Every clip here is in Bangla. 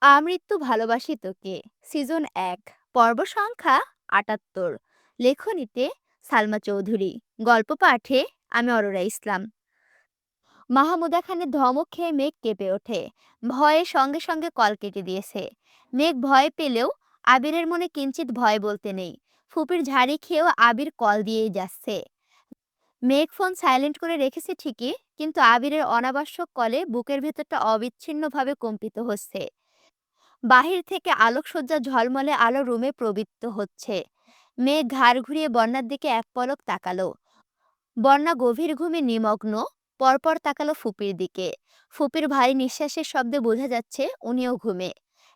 আমৃত্যু ভালোবাসি তোকে, সিজন ১, পর্ব সংখ্যা ৭৮। লেখনীতে সালমা চৌধুরী। গল্প পাঠে আমি অরোরা ইসলাম। মাহমুদা খানের ধমক খেয়ে মেঘ কেঁপে ওঠে। ভয়ে সঙ্গে সঙ্গে কল কেটে দিয়েছে। মেঘ ভয় পেলেও আবিরের মনে কিঞ্চিত ভয় বলতে নেই। ফুপির ঝাড়ি খেয়েও আবির কল দিয়েই যাচ্ছে। মেঘ ফোন সাইলেন্ট করে রেখেছে ঠিকই, কিন্তু আবিরের অনাবশ্যক কলে বুকের ভেতরটা অবিচ্ছিন্নভাবে কম্পিত হচ্ছে। বাহির থেকে আলোকসজ্জা ঝলমলে আলো রুমে প্রবৃত্ত হচ্ছে। মেঘ ঘাড় ঘুরিয়ে বন্যার দিকে এক পলক তাকালো। বন্যা গভীর ঘুমে নিমগ্ন। পরপর তাকালো ফুপির দিকে। ফুপির ভারী নিঃশ্বাসের শব্দে বোঝা যাচ্ছে উনিও ঘুমে।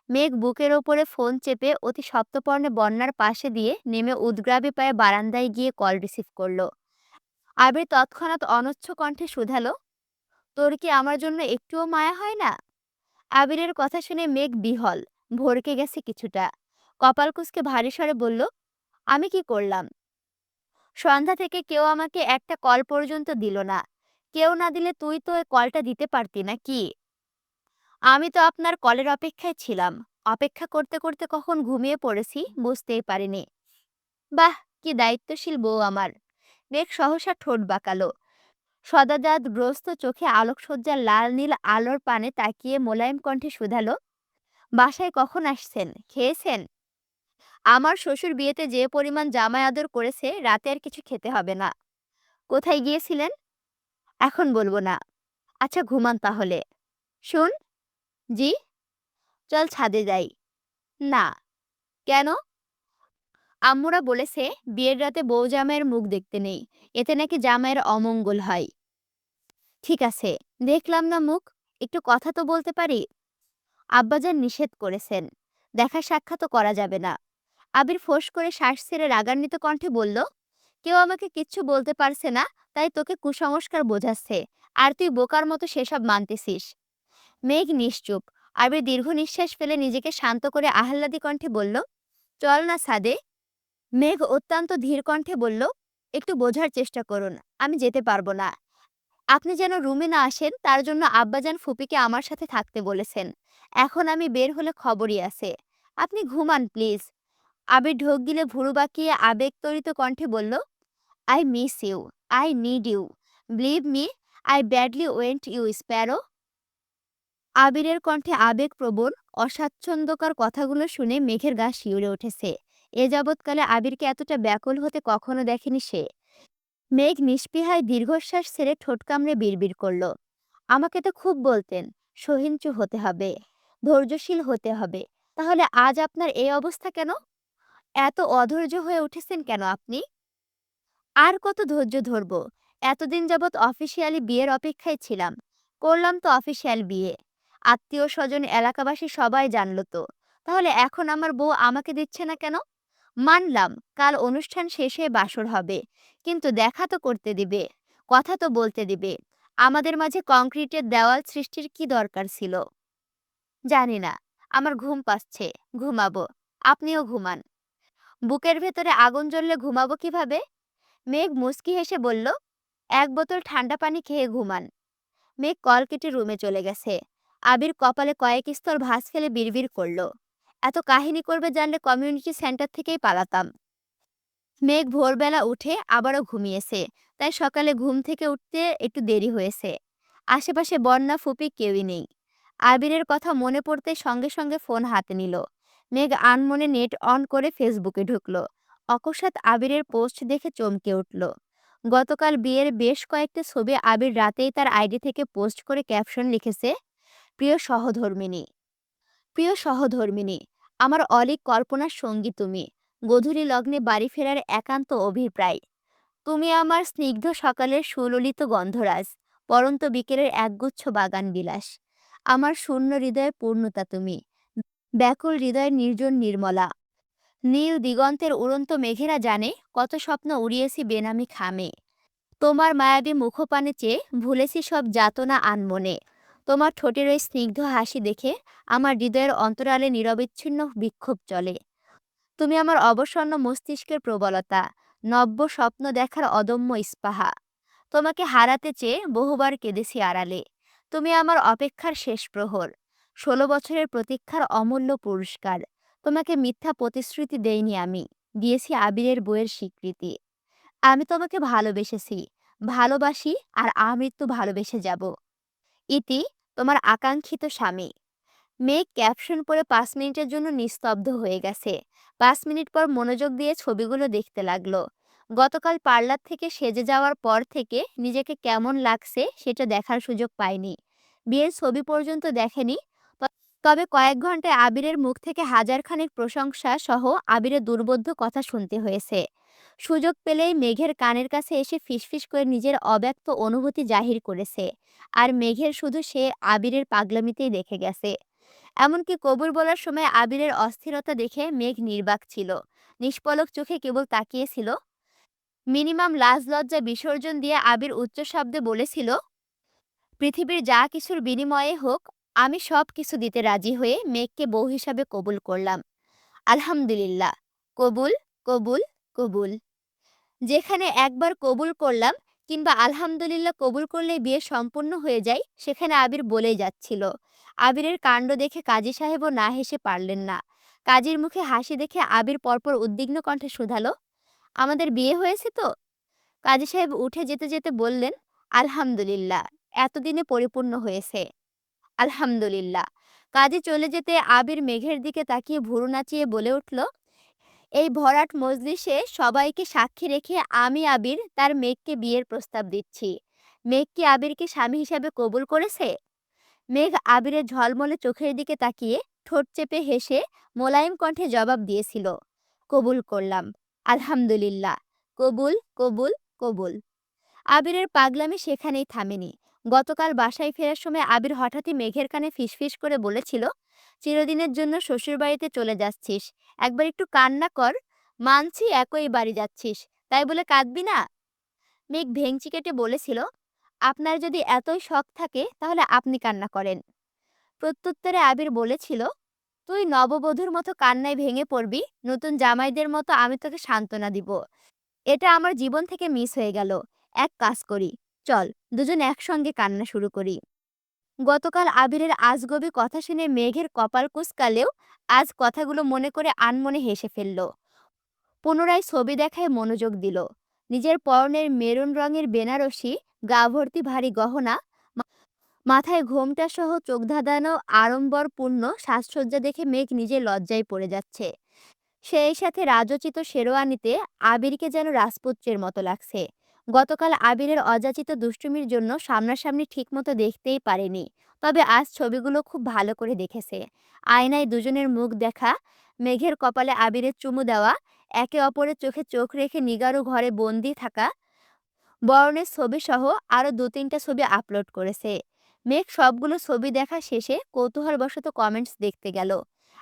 মেঘ বুকের ওপরে ফোন চেপে অতি সপ্তপর্ণে বন্যার পাশে দিয়ে নেমে উদগ্রাবী পায়ে বারান্দায় গিয়ে কল রিসিভ করলো। আবির তৎক্ষণাৎ অনচ্ছ কণ্ঠে শুধালো, তোর কি আমার জন্য একটুও মায়া হয় না? আবিরের কথা শুনে মেঘ বিহল, ভড়কে গেছে কিছুটা। কপাল কুঁচকে ভারী স্বরে বলল, আমি কি করলাম? সন্ধ্যা থেকে কেউ আমাকে একটা কল পর্যন্ত দিল না। কেউ না দিলে তুই তো এ কলটা দিতে পারতি না কি? আমি তো আপনার কলের অপেক্ষায় ছিলাম। অপেক্ষা করতে করতে কখন ঘুমিয়ে পড়েছি বুঝতেই পারিনি। বাহ, কি দায়িত্বশীল বউ আমার। মেঘ সহসা ঠোঁট বাঁকালো। সদাজাত গ্রস্ত চোখে আলোকসজ্জার লাল নীল আলোর পানে তাকিয়ে মোলায়েম কণ্ঠে শুধালো, বাসায় কখন আসছেন? খেয়েছেন? আমার শ্বশুর বিয়েতে যে পরিমাণ জামাই আদর করেছে, রাতে আর কিছু খেতে হবে না। কোথায় গিয়েছিলেন? এখন বলবো না। আচ্ছা ঘুমান তাহলে। শুন। জি। চল ছাদে যাই। না। কেন? আম্মুরা বলেছে বিয়ের রাতে বউ জামাইয়ের মুখ দেখতে নেই, এতে নাকি জামাইয়ের অমঙ্গল হয়। ঠিক আছে, দেখলাম না মুখ, একটু কথা তো বলতে পারি। আব্বাজান নিষেধ করেছেন, দেখা সাক্ষাৎও করা যাবে না। আবির ফোঁস করে শ্বাস ছেড়ে রাগান্বিত কণ্ঠে বলল, কেউ আমাকে কিচ্ছু বলতে পারছে না, তাই তোকে কুসংস্কার বোঝাচ্ছে, আর তুই বোকার মতো সেসব মানতেছিস। মেঘ নিশ্চুপ। আবির দীর্ঘ নিঃশ্বাস ফেলে নিজেকে শান্ত করে আহ্লাদি কণ্ঠে বলল, চল না ছাদে। মেঘ অত্যন্ত ধীর কণ্ঠে বলল, একটু বোঝার চেষ্টা করুন, আমি যেতে পারবো না। আপনি যেন রুমে না আসেন তার জন্য আব্বাজান ফুপিকে আমার সাথে থাকতে বলেছেন। এখন আমি বের হলে খবরই আছে। আপনি ঘুমান প্লিজ। আবির ঢোক গিলে ভুরু বাঁকিয়ে আবেগতড়িত কণ্ঠে বলল, I miss you, I need you, believe me, I badly want you sparrow. আবিরের কণ্ঠে আবেগপ্রবণ অস্বাচ্ছন্দ্যকর কথাগুলো শুনে মেঘের গা শিউরে উঠেছে। এ যাবৎকালে আবিরকে এতটা ব্যাকুল হতে কখনো দেখেনি সে। মেঘ নিস্পৃহায় দীর্ঘশ্বাস ছেড়ে ঠোঁট কামড়ে বিড়বিড় করল, আমাকে তো খুব বলতেন সহিঞ্চু হতে হবে, ধৈর্যশীল হতে হবে। তাহলে আজ আপনার এই অবস্থা কেন? এত অধৈর্য হয়ে উঠেছেন কেন আপনি? আর কত ধৈর্য ধরব? এতদিন যাবৎ অফিসিয়ালি বিয়ের অপেক্ষায় ছিলাম। করলাম তো অফিসিয়াল বিয়ে। আত্মীয় স্বজন এলাকাবাসী সবাই জানলো তো। তাহলে এখন আমার বউ আমাকে দিচ্ছে না কেন? মানলাম কাল অনুষ্ঠান শেষে বাসর হবে, কিন্তু দেখা তো করতে দিবে, কথা তো বলতে দিবে। আমাদের মাঝে কংক্রিটের দেওয়াল সৃষ্টির কি দরকার ছিল? জানি না। আমার ঘুম পাচ্ছে, ঘুমাবো। আপনিও ঘুমান। বুকের ভেতরে আগুন জ্বললে ঘুমাবো কিভাবে? মেঘ মুচকি হেসে বলল, এক বোতল ঠান্ডা পানি খেয়ে ঘুমান। মেঘ কল কেটে রুমে চলে গেছে। আবির কপালে কয়েক স্তর ভাঁজ ফেলে বিড়বিড় করলো, এত কাহিনী করবে জানলে কমিউনিটি সেন্টার থেকেই পালাতাম। মেঘ ভোরবেলা উঠে আবারও ঘুমিয়েছে, তাই সকালে ঘুম থেকে উঠতে একটু দেরি হয়েছে। আশেপাশে বন্যা ফুপি কেউই নেই। আবিরের কথা মনে পড়তে সঙ্গে সঙ্গে ফোন হাতে নিল। মেঘ আনমনে নেট অন করে ফেসবুকে ঢুকলো। অকস্মাৎ আবিরের পোস্ট দেখে চমকে উঠল। গতকাল বিয়ের বেশ কয়েকটা ছবি আবির রাতেই তার আইডি থেকে পোস্ট করে ক্যাপশন লিখেছে, প্রিয় সহধর্মিণী, প্রিয় সহধর্মিণী, আমার অলীক কল্পনার সঙ্গী তুমি, গোধূলি লগ্নে বাড়ি ফেরার একান্ত অভিপ্রায়। তুমি আমার স্নিগ্ধ সকালের সুললিত গন্ধরাজ, পরন্ত বিকেলের একগুচ্ছ বাগান বিলাস। আমার শূন্য হৃদয়ের পূর্ণতা তুমি, ব্যাকুল হৃদয়ের নির্জন নির্মলা। নীল দিগন্তের উড়ন্ত মেঘেরা জানে কত স্বপ্ন উড়িয়েছি বেনামি খামে। তোমার মায়াবী মুখপানে চেয়ে ভুলেছি সব যাতনা আনমনে। তোমার ঠোঁটের ওই স্নিগ্ধ হাসি দেখে আমার হৃদয়ের অন্তরালে নিরবিচ্ছিন্ন বিক্ষোভ চলে। তুমি আমার অবসন্ন মস্তিষ্কের প্রবলতা, নব্য স্বপ্ন দেখার অদম্য স্পাহা। তোমাকে হারাতে চেয়ে বহুবার কেঁদেছি আড়ালে। তুমি আমার অপেক্ষার শেষ প্রহর। ১৬ বছরের প্রতীক্ষার অমূল্য পুরস্কার। তোমাকে মিথ্যা প্রতিশ্রুতি দেইনি আমি। দিয়েছি আবিরের বইয়ের স্বীকৃতি। আমি তোমাকে ভালোবেসেছি, ভালোবাসি আর আমৃত্যু ভালোবেসে যাব। ইতি তোমার আকাঙ্ক্ষিত স্বামী। মেঘ ক্যাপশন পড়ে ৫ মিনিটের জন্য নিস্তব্ধ হয়ে গেছে। ৫ মিনিট পর মনোযোগ দিয়ে ছবিগুলো দেখতে লাগলো। গতকাল পার্লার থেকে সেজে যাওয়ার পর থেকে নিজেকে কেমন লাগছে সেটা দেখার সুযোগ পায়নি। বিয়ের ছবি পর্যন্ত দেখেনি। তবে কয়েক ঘন্টায় আবিরের মুখ থেকে হাজারখানেক প্রশংসা সহ আবিরের দুর্বোধ্য কথা শুনতে হয়েছে। সুযোগ পেলেই মেঘের কানের কাছে এসে ফিসফিস করে নিজের অব্যক্ত অনুভূতি জাহির করেছে। আর মেঘের শুধু সে আবিরের পাগলামিতেই দেখে গেছে। এমনকি কবুল বলার সময় আবিরের অস্থিরতা দেখে মেঘ নির্বাক ছিল। নিষ্পলক চোখে কেবল তাকিয়েছিল। মিনিমাম লাজ লজ্জা বিসর্জন দিয়ে আবির উচ্চ শব্দে বলেছিল, পৃথিবীর যা কিছুর বিনিময়ে হোক, আমি সব কিছু দিতে রাজি হয়ে মেঘকে বউ হিসাবে কবুল করলাম। আলহামদুলিল্লাহ। কবুল, কবুল, কবুল। যেখানে একবার কবুল করলাম কিংবা আলহামদুলিল্লাহ কবুল করলেই বিয়ে সম্পূর্ণ হয়ে যায়, সেখানে আবির বলেই যাচ্ছিল। আবিরের কাণ্ড দেখে কাজী সাহেবও না হেসে পারলেন না। কাজীর মুখে হাসি দেখে আবির পরপর উদ্বিগ্ন কণ্ঠে শুধালো, আমাদের বিয়ে হয়েছে তো? কাজী সাহেব উঠে যেতে যেতে বললেন, আলহামদুলিল্লাহ, এতদিনে পরিপূর্ণ হয়েছে। আলহামদুলিল্লাহ। কাজী চলে যেতে আবির মেঘের দিকে তাকিয়ে ভুরু নাচিয়ে বলে উঠল, এই ভরাট মজলিসে সবাইকে সাক্ষী রেখে আমি আবির তার মেঘকে বিয়ের প্রস্তাব দিচ্ছি। মেঘ কি আবিরকে স্বামী হিসাবে কবুল করেছে? মেঘ আবিরের ঝলমলে চোখের দিকে তাকিয়ে ঠোঁট চেপে হেসে মোলায়েম কণ্ঠে জবাব দিয়েছিল, কবুল করলাম। আলহামদুলিল্লাহ। কবুল, কবুল, কবুল। আবিরের পাগলামি সেখানেই থামেনি। গতকাল বাসায় ফেরার সময় আবির হঠাৎই মেঘের কানে ফিসফিস করে বলেছিল, চিরদিনের জন্য শ্বশুরবাড়িতে চলে যাচ্ছিস, একবার একটু কান্না কর। মানছি একই বাড়ি যাচ্ছিস, তাই বলে কাঁদবি না। মেঘ ভেংচি কেটে বলেছিল, আপনার যদি এতই শখ থাকে তাহলে আপনি কান্না করেন। প্রত্যুত্তরে আবির বলেছিল, তুই নববধূর মতো কান্নায় ভেঙে পড়বি, নতুন জামাইদের মতো আমি তোকে সান্ত্বনা দিব। এটা আমার জীবন থেকে মিস হয়ে গেল। এক কাজ করি, চল দুজন একসঙ্গে কান্না শুরু করি। গতকাল আবিরের আজগবি কথা শুনে মেঘের কপাল কুঁচকালেও আজ কথাগুলো মনে করে আনমনে হেসে ফেলল। পুনরায় ছবি দেখায় মনোযোগ দিল। নিজের পরনের মেরুন রঙের বেনারসি, গা ভর্তি ভারী গহনা, মাথায় ঘোমটা সহ চোখ ধাঁধানো আড়ম্বরপূর্ণ সাজসজ্জা দেখে মেঘ নিজে লজ্জায় পড়ে যাচ্ছে। সেই সাথে রাজোচিত শেরওয়ানিতে আবিরকে যেন রাজপুত্রের মতো লাগছে। গতকাল আবিরের অযাচিত দুষ্টুমির জন্য সামনাসামনি ঠিকমতো দেখতেই পারেনি। তবে আজ ছবিগুলো খুব ভালো করে দেখেছে। আয়নায় দুজনের মুখ দেখা, মেঘের কপালে আবিরের চুমু দেওয়া, একে অপরের চোখে চোখ রেখে নিগাড়ু ঘরে বন্দি থাকা, বরণের ছবিসহ আরও ২-৩টা ছবি আপলোড করেছে। মেঘ সবগুলো ছবি দেখা শেষে কৌতূহলবশত কমেন্টস দেখতে গেল।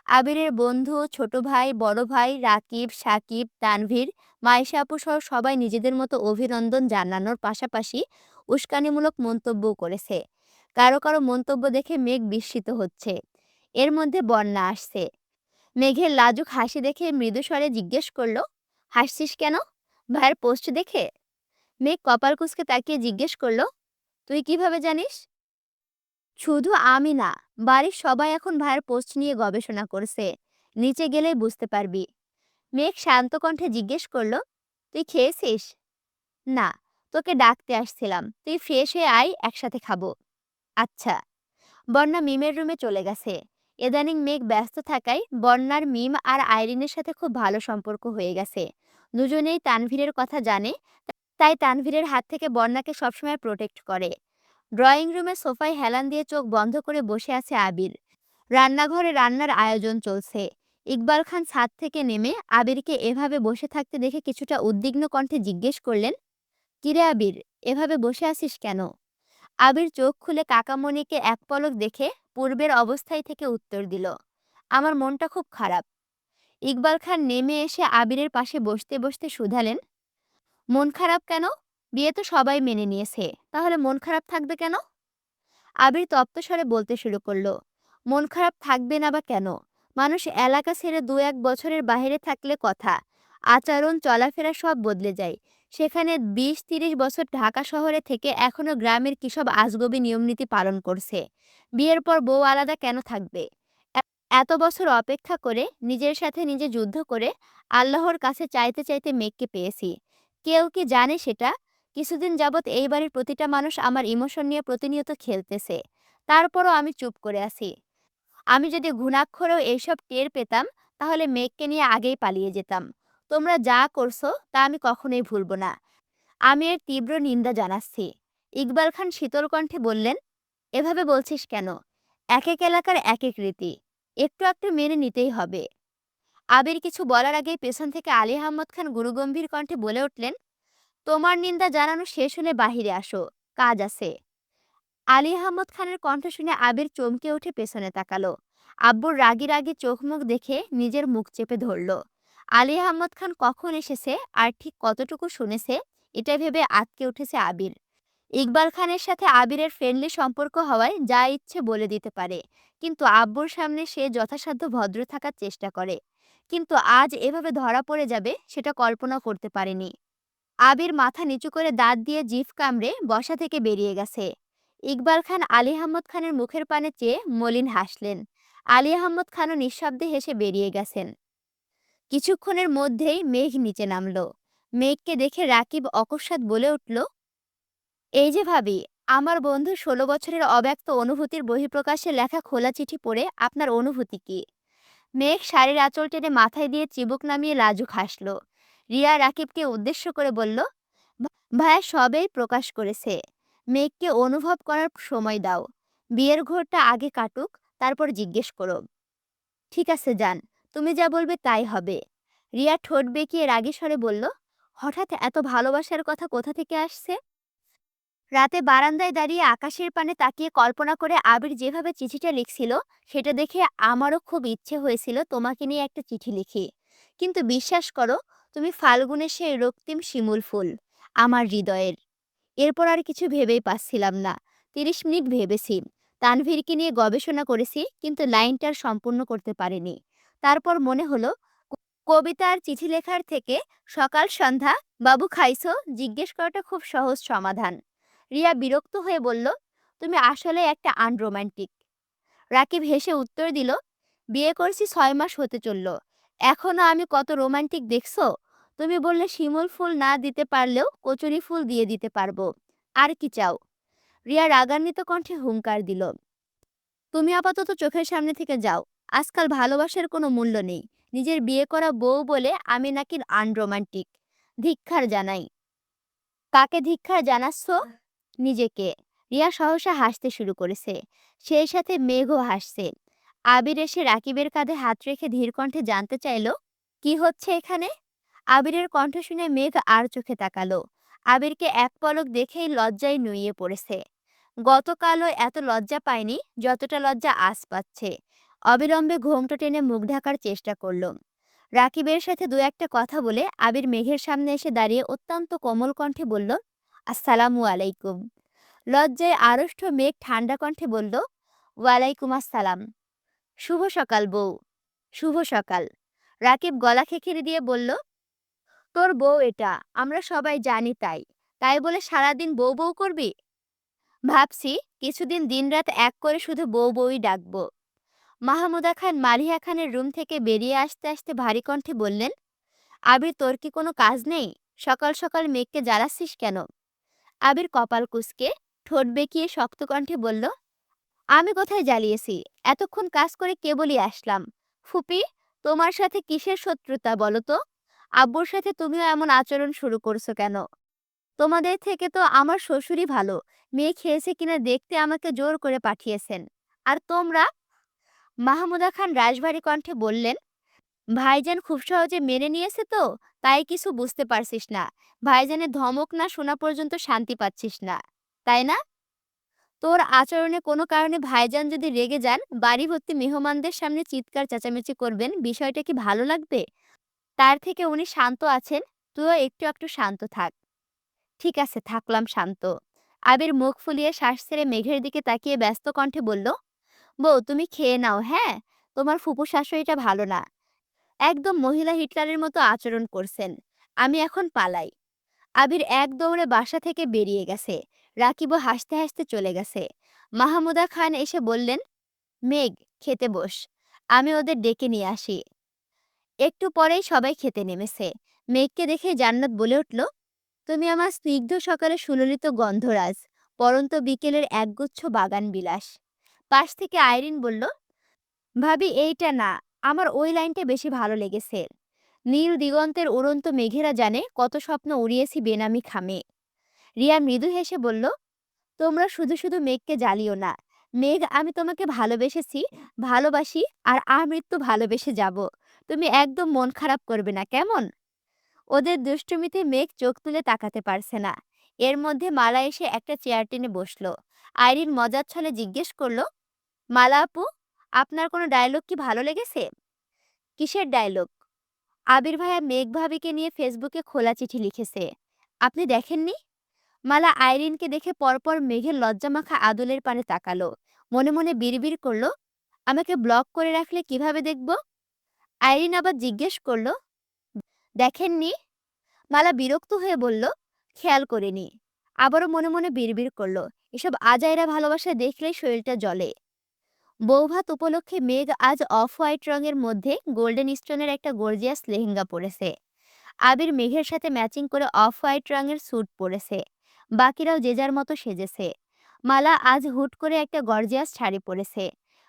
আবিরের বন্ধু, ছোট ভাই, বড় ভাই, রাকিব, সাকিব, তানভীর, মাইশা আপু সহ সবাই নিজেদের মতো অভিনন্দন জানানোর পাশাপাশি উস্কানিমূলক মন্তব্যও করেছে। কারো কারো মন্তব্য দেখে মেঘ বিস্মিত হচ্ছে। এর মধ্যে বন্যা আসছে। মেঘের লাজুক হাসি দেখে মৃদু স্বরে জিজ্ঞেস করলো, হাসছিস কেন? ভাইয়ের পোস্ট দেখে? মেঘ কপাল কুঁচকে তাকিয়ে জিজ্ঞেস করলো, তুই কিভাবে জানিস? শুধু আমি না, বাড়ির সবাই এখন ভাইয়ের পোস্ট নিয়ে গবেষণা করছে। নিচে গেলেই বুঝতে পারবি। মেঘ শান্ত কণ্ঠে জিজ্ঞেস করলো, তুই খেয়েছিস? না, তোকে ডাকতে আসছিলাম, তুই ফ্রেশ হয়ে আয়, একসাথে খাবো। আচ্ছা। বন্যা মিমের রুমে চলে গেছে। ইদানিং মেঘ ব্যস্ত থাকায় বন্যার মিম আর আইরিনের সাথে খুব ভালো সম্পর্ক হয়ে গেছে। দুজনেই তানভীরের কথা জানে, তাই তানভীরের হাত থেকে বন্যাকে সবসময় প্রোটেক্ট করে। ড্রয়িং রুমে সোফায় হেলান দিয়ে চোখ বন্ধ করে বসে আছে আবির। রান্নাঘরে রান্নার আয়োজন চলছে। ইকবাল খান ছাদ থেকে নেমে আবিরকে এভাবে বসে থাকতে দেখে কিছুটা উদ্বিগ্ন কণ্ঠে জিজ্ঞেস করলেন, কিরে আবির, এভাবে বসে আছিস কেন? আবির চোখ খুলে কাকামণিকে এক পলক দেখে পূর্বের অবস্থায় থেকে উত্তর দিল, আমার মনটা খুব খারাপ। ইকবাল খান নেমে এসে আবিরের পাশে বসতে বসতে শুধালেন, মন খারাপ কেন? বিয়ে তো সবাই মেনে নিয়েছে, তাহলে মন খারাপ থাকবে কেন? আবির তপ্ত স্বরে বলতে শুরু করলো, মন খারাপ থাকবে না বা কেন? মানুষ এলাকা ছেড়ে ২-১ বছরের বাইরে থাকলে কথা, আচরণ চলাফেরা সব বদলে যায়। সেখানে ২০-৩০ বছর ঢাকা শহরে থেকে এখনো গ্রামের কিসব আজগবি নিয়মনীতি পালন করছে। বিয়ের পর বউ আলাদা কেন থাকবে? এ এত বছর অপেক্ষা করে, নিজের সাথে নিজে যুদ্ধ করে, আল্লাহর কাছে চাইতে চাইতে মেঘকে পেয়েছি। কেউ কি জানে সেটা? কিছুদিন যাবৎ এই বাড়ির প্রতিটা মানুষ আমার ইমোশন নিয়ে প্রতিনিয়ত খেলতেছে। তারপরও আমি চুপ করে আছি। আমি যদি ঘুণাক্ষরেও এইসব টের পেতাম, তাহলে মেঘকে নিয়ে আগেই পালিয়ে যেতাম। তোমরা যা করছো তা আমি কখনোই ভুলব না। আমি এর তীব্র নিন্দা জানাচ্ছি। ইকবাল খান শীতল কণ্ঠে বললেন, এভাবে বলছিস কেন? একেক এলাকার একেক রীতি। একটু একটু মেনে নিতেই হবে। আবির কিছু বলার আগেই পেছন থেকে আলী আহমদ খান গুরুগম্ভীর কণ্ঠে বলে উঠলেন, তোমার নিন্দা জানানো শেষ হলে বাহিরে আসো, কাজ আছে। আলী আহমদ খানের কণ্ঠ শুনে আবির চমকে উঠে পেছনে তাকালো। আব্বুর রাগী রাগী চোখ মুখ দেখে নিজের মুখ চেপে ধরল। আলী আহমদ খান কখন এসেছে আর ঠিক কতটুকু শুনেছে, এটা ভেবে আঁতকে উঠেছে আবির। ইকবাল খানের সাথে আবিরের ফ্রেন্ডলি সম্পর্ক হওয়ায় যা ইচ্ছে বলে দিতে পারে, কিন্তু আব্বুর সামনে সে যথাসাধ্য ভদ্র থাকার চেষ্টা করে। কিন্তু আজ এভাবে ধরা পড়ে যাবে সেটা কল্পনা করতে পারেনি। আবির মাথা নিচু করে দাঁত দিয়ে জিভ কামড়ে বসা থেকে বেরিয়ে গেছে। ইকবাল খান আলী আহমদ খানের মুখের পানে চেয়ে মলিন হাসলেন। আলী আহমদ খানও নিঃশব্দে হেসে বেরিয়ে গেছেন। কিছুক্ষণের মধ্যেই মেঘ নিচে নামল। মেঘকে দেখে রাকিব অকস্মাৎ বলে উঠল, এই যে ভাবি, আমার বন্ধু ১৬ বছরের অব্যক্ত অনুভূতির বহিঃপ্রকাশে লেখা খোলা চিঠি পড়ে আপনার অনুভূতি কি? মেঘ শাড়ির আঁচল টেনে মাথায় দিয়ে চিবুক নামিয়ে লাজুক হাসল। রিয়া রাকিবকে উদ্দেশ্য করে বলল, ভাইয়া সবেই প্রকাশ করেছে। মেঘকে অনুভব করার সময় দাও। বিয়ের ঘোরটা আগে কাটুক, তারপর জিজ্ঞেস করো। ঠিক আছে যান, তুমি যা বলবে তাই হবে। রিয়া ঠোঁট বেঁকিয়ে রাগী স্বরে বলল, হঠাৎ এত ভালোবাসার কথা কোথা থেকে আসছে? রাতে বারান্দায় দাঁড়িয়ে আকাশের পানে তাকিয়ে কল্পনা করে আবির যেভাবে চিঠিটা লিখছিল, সেটা দেখে আমারও খুব ইচ্ছে হয়েছিল তোমাকে নিয়ে একটা চিঠি লিখি। কিন্তু বিশ্বাস করো, তুমি ফাল্গুনের সেই রক্তিম শিমুল ফুল আমার হৃদয়ের। এরপর আর কিছু ভেবেই পাচ্ছিলাম না। ৩০ মিনিট ভেবেছি, তানভীরকে নিয়ে গবেষণা করেছি, কিন্তু লাইনটা আর সম্পূর্ণ করতে পারিনি। তারপর মনে হলো, কবিতা আর চিঠি লেখার থেকে সকাল সন্ধ্যা বাবু খাইছো জিজ্ঞেস করাটা খুব সহজ সমাধান। রিয়া বিরক্ত হয়ে বলল, তুমি আসলে একটা আনরোম্যান্টিক। রাকিব হেসে উত্তর দিল, বিয়ে করেছি ৬ মাস হতে চলল, এখনো আমি কত রোমান্টিক দেখছো? তুমি বললে শিমুল ফুল না দিতে পারলেও কচুরি ফুল দিয়ে দিতে পারবো। আর কি চাও? রিয়া রাগান্বিত কণ্ঠে হুঙ্কার দিল, তুমি আপাতত চোখের সামনে থেকে যাও। আজকাল ভালোবাসার কোনো মূল্য নেই। নিজের বিয়ে করা বউ বলে আমি নাকি আনরোমান্টিক? ধিক্কার জানাই। কাকে ধিক্কার জানাচ্ছ? নিজেকে। রিয়া সহসা হাসতে শুরু করেছে। সেই সাথে মেঘও হাসছে। আবির এসে রাকিবের কাঁধে হাত রেখে ধীর কণ্ঠে জানতে চাইল, কি হচ্ছে এখানে? আবিরের কণ্ঠ শুনে মেঘ আর চোখে তাকালো। আবিরকে এক পলক দেখেই লজ্জায় নুয়ে পড়েছে। গতকালও এত লজ্জা পায়নি যতটা লজ্জা আজ পাচ্ছে। অবিলম্বে ঘোমটা টেনে মুখ ঢাকার চেষ্টা করল। রাকিবের সাথে দু একটা কথা বলে আবির মেঘের সামনে এসে দাঁড়িয়ে অত্যন্ত কোমল কণ্ঠে বলল, আসসালামু আলাইকুম। লজ্জায় আড়ষ্ট মেঘ ঠান্ডা কণ্ঠে বলল, ওয়ালাইকুম আসসালাম। শুভ সকাল বউ। শুভ সকাল। রাকিব গলা খেকিয়ে দিয়ে বলল, তোর বউ এটা, আমরা সবাই জানি, তাই তাই বলে সারাদিন বউ বউ করবি? ভাবছি কিছুদিন দিনরাত এক করে শুধু বউ বউই ডাকবো। মাহমুদা খান মালিহা খানের রুম থেকে বেরিয়ে আসতে আসতে ভারী কণ্ঠে বললেন, আবির তোর কি কোনো কাজ নেই? সকাল সকাল মেঘকে জ্বালাচ্ছিস কেন? আবির কপাল কুঁচকে ঠোঁট বেঁকিয়ে শক্ত কণ্ঠে বলল, আমি কোথায় জ্বালিয়েছি? এতক্ষণ কাজ করে কেবলই আসলাম। ফুপি, তোমার সাথে কিসের শত্রুতা বলো তো? আব্বুর সাথে তুমিও এমন আচরণ শুরু করছো কেন? তোমাদের থেকে তো আমার শ্বশুরই ভালো। মেয়ে খেয়েছে কিনা দেখতে আমাকে জোর করে পাঠিয়েছেন। আর তোমরা? মাহমুদা খান রাশভারী কণ্ঠে বললেন, ভাইজান খুব সহজে মেনে নিয়েছে তো, তাই কিছু বুঝতে পারছিস না। ভাইজানের ধমক না শোনা পর্যন্ত শান্তি পাচ্ছিস না, তাই না? তোর আচরণে কোনো কারণে ভাইজান যদি রেগে যান, বাড়ি ভর্তি মেহমানদের সামনে চিৎকার চেঁচামেচি করবেন, বিষয়টা কি ভালো লাগবে? তার থেকে উনি শান্ত আছেন, তুইও একটু একটু শান্ত থাক। ঠিক আছে, থাকলাম শান্ত। আবির মুখ ফুলিয়ে শ্বাস ছেড়ে মেঘের দিকে তাকিয়ে ব্যস্ত কণ্ঠে বলল, বউ তুমি খেয়ে নাও, হ্যাঁ? তোমার ফুপু শাশুড়িটা ভালো না। একদম মহিলা হিটলারের মতো আচরণ করছেন। আমি এখন পালাই। আবির এক দৌড়ে বাসা থেকে বেরিয়ে গেছে। রাকিবও হাসতে হাসতে চলে গেছে। মাহমুদা খান এসে বললেন, মেঘ, খেতে বস, আমি ওদের ডেকে নিয়ে আসি। একটু পরেই সবাই খেতে নেমেছে। মেঘকে দেখে জান্নাত বলে উঠল, তুমি আমার স্নিগ্ধ সকালে সুললিত গন্ধরাজ, পরন্ত বিকেলের একগুচ্ছ বাগান বিলাস। পাশ থেকে আইরিন বলল, ভাবি এইটা না, আমার ওই লাইনটা বেশি ভালো লেগেছে। নীল দিগন্তের উড়ন্ত মেঘেরা জানে কত স্বপ্ন উড়িয়েছি বেনামি খামে। রিয়া মৃদু হেসে বলল, তোমরা শুধু শুধু মেঘকে জ্বালিও না। মেঘ, আমি তোমাকে ভালোবেসেছি, ভালোবাসি, আর আমৃত্যু ভালোবেসে যাব। তুমি একদম মন খারাপ করবে না, কেমন? ওদের দুষ্টুমিতে মেঘ চোখ তুলে তাকাতে পারছে না। এর মধ্যে মালা এসে একটা চেয়ার টেনে বসলো। আইরিন মজার ছলে জিজ্ঞেস করলো, মালা আপু, আপনার কোনো ডায়লগ কি ভালো লেগেছে? কিসের ডায়লগ? আবির ভাইয়া মেঘ ভাবিকে নিয়ে ফেসবুকে খোলা চিঠি লিখেছে, আপনি দেখেননি? মালা আইরিনকে দেখে পরপর মেঘের লজ্জামাখা আদলের পানে তাকালো। মনে মনে বিড়বিড় করলো, আমাকে ব্লক করে রাখলে কিভাবে দেখব? আইরিন আবার জিজ্ঞেস করলো, দেখেননি? মালা বিরক্ত হয়ে বলল, খেয়াল করিনি। আবারও মনে মনে বিড়বিড় করলো, এসব আজাইরা ভালোবাসা দেখলেই শরীরটা জ্বলে। বৌভাত উপলক্ষে মেঘ আজ অফ হোয়াইট রঙের মধ্যে গোল্ডেন স্টোনের একটা গর্জিয়াস লেহেঙ্গা পরেছে। আবির মেঘের সাথে ম্যাচিং করে অফ হোয়াইট রঙের স্যুট পরেছে। বাকিরাও যে যার মতো সেজেছে। মালা আজ হুট করে একটা গর্জিয়াস শাড়ি পরেছে।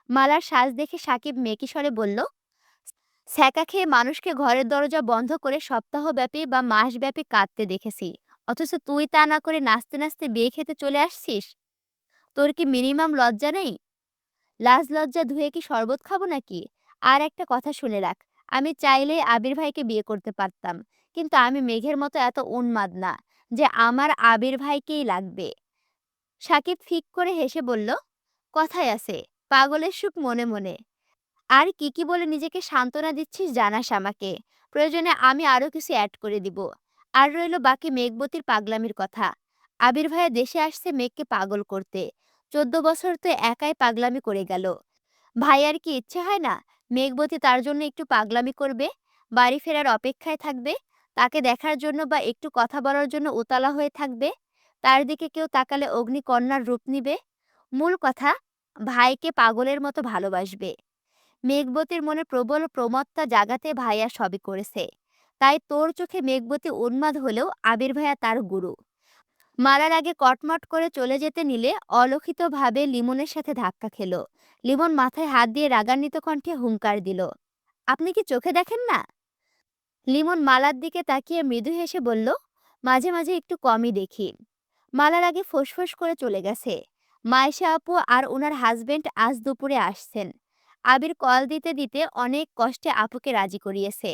মালার সাজ দেখে সাকিব মেকি স্বরে বলল, ছ্যাঁকা খেয়ে মানুষকে ঘরের দরজা বন্ধ করে সপ্তাহব্যাপী বা মাসব্যাপী কাঁদতে দেখেছি, অথচ তুই তা না করে নাচতে নাচতে বিয়ে খেতে চলে আসছিস। তোর কি মিনিমাম লজ্জা নেই? লাজ লজ্জা ধুয়ে কি শরবত খাবো নাকি? আর একটা কথা শুনে রাখ, আমি চাইলেই আবির ভাইকে বিয়ে করতে পারতাম, কিন্তু আমি মেঘের মতো এত উন্মাদ না যে আমার আবির ভাইকেই লাগবে। সাকিব ফিক করে হেসে বলল, কথায় আছে, পাগলের সুখ মনে মনে। আর কি কি বলে নিজেকে সান্ত্বনা দিচ্ছিস জানাস আমাকে, প্রয়োজনে আমি আরো কিছু অ্যাড করে দিব। আর রইল বাকি মেঘবতীর পাগলামির কথা। আবির ভাইয়া দেশে আসছে মেঘকে পাগল করতে। 14 বছর তো একাই পাগলামি করে গেল। ভাইয়ার কি ইচ্ছে হয় না মেঘবতী তার জন্য একটু পাগলামি করবে, বাড়ি ফেরার অপেক্ষায় থাকবে, তাকে দেখার জন্য বা একটু কথা বলার জন্য উতলা হয়ে থাকবে, তার দিকে কেউ তাকালে অগ্নিকন্যার রূপ নিবে। মূল কথা, ভাইকে পাগলের মতো ভালোবাসবে। মেঘবতীর মনে প্রবল প্রমত্তা জাগাতে ভাইয়া সবই করেছে। তাই তোর চোখে মেঘবতী উন্মাদ হলেও আবির ভাইয়া তার গুরু। মারার আগে কটমট করে চলে যেতে নিলে অলক্ষিতভাবে লিমনের সাথে ধাক্কা খেলো। লিমন মাথায় হাত দিয়ে রাগান্বিত কণ্ঠে হুংকার দিল, আপনি কি চোখে দেখেন না? লিমন মালার দিকে তাকিয়ে মৃদু হেসে বলল, মাঝে মাঝে একটু কমই দেখি। মালার আগে ফোঁসফোঁস করে চলে গেছে। মায়েশা আপু আর ওনার হাজবেন্ড আজ দুপুরে আসছেন। আবির কল দিতে দিতে অনেক কষ্টে আপুকে রাজি করিয়েছে।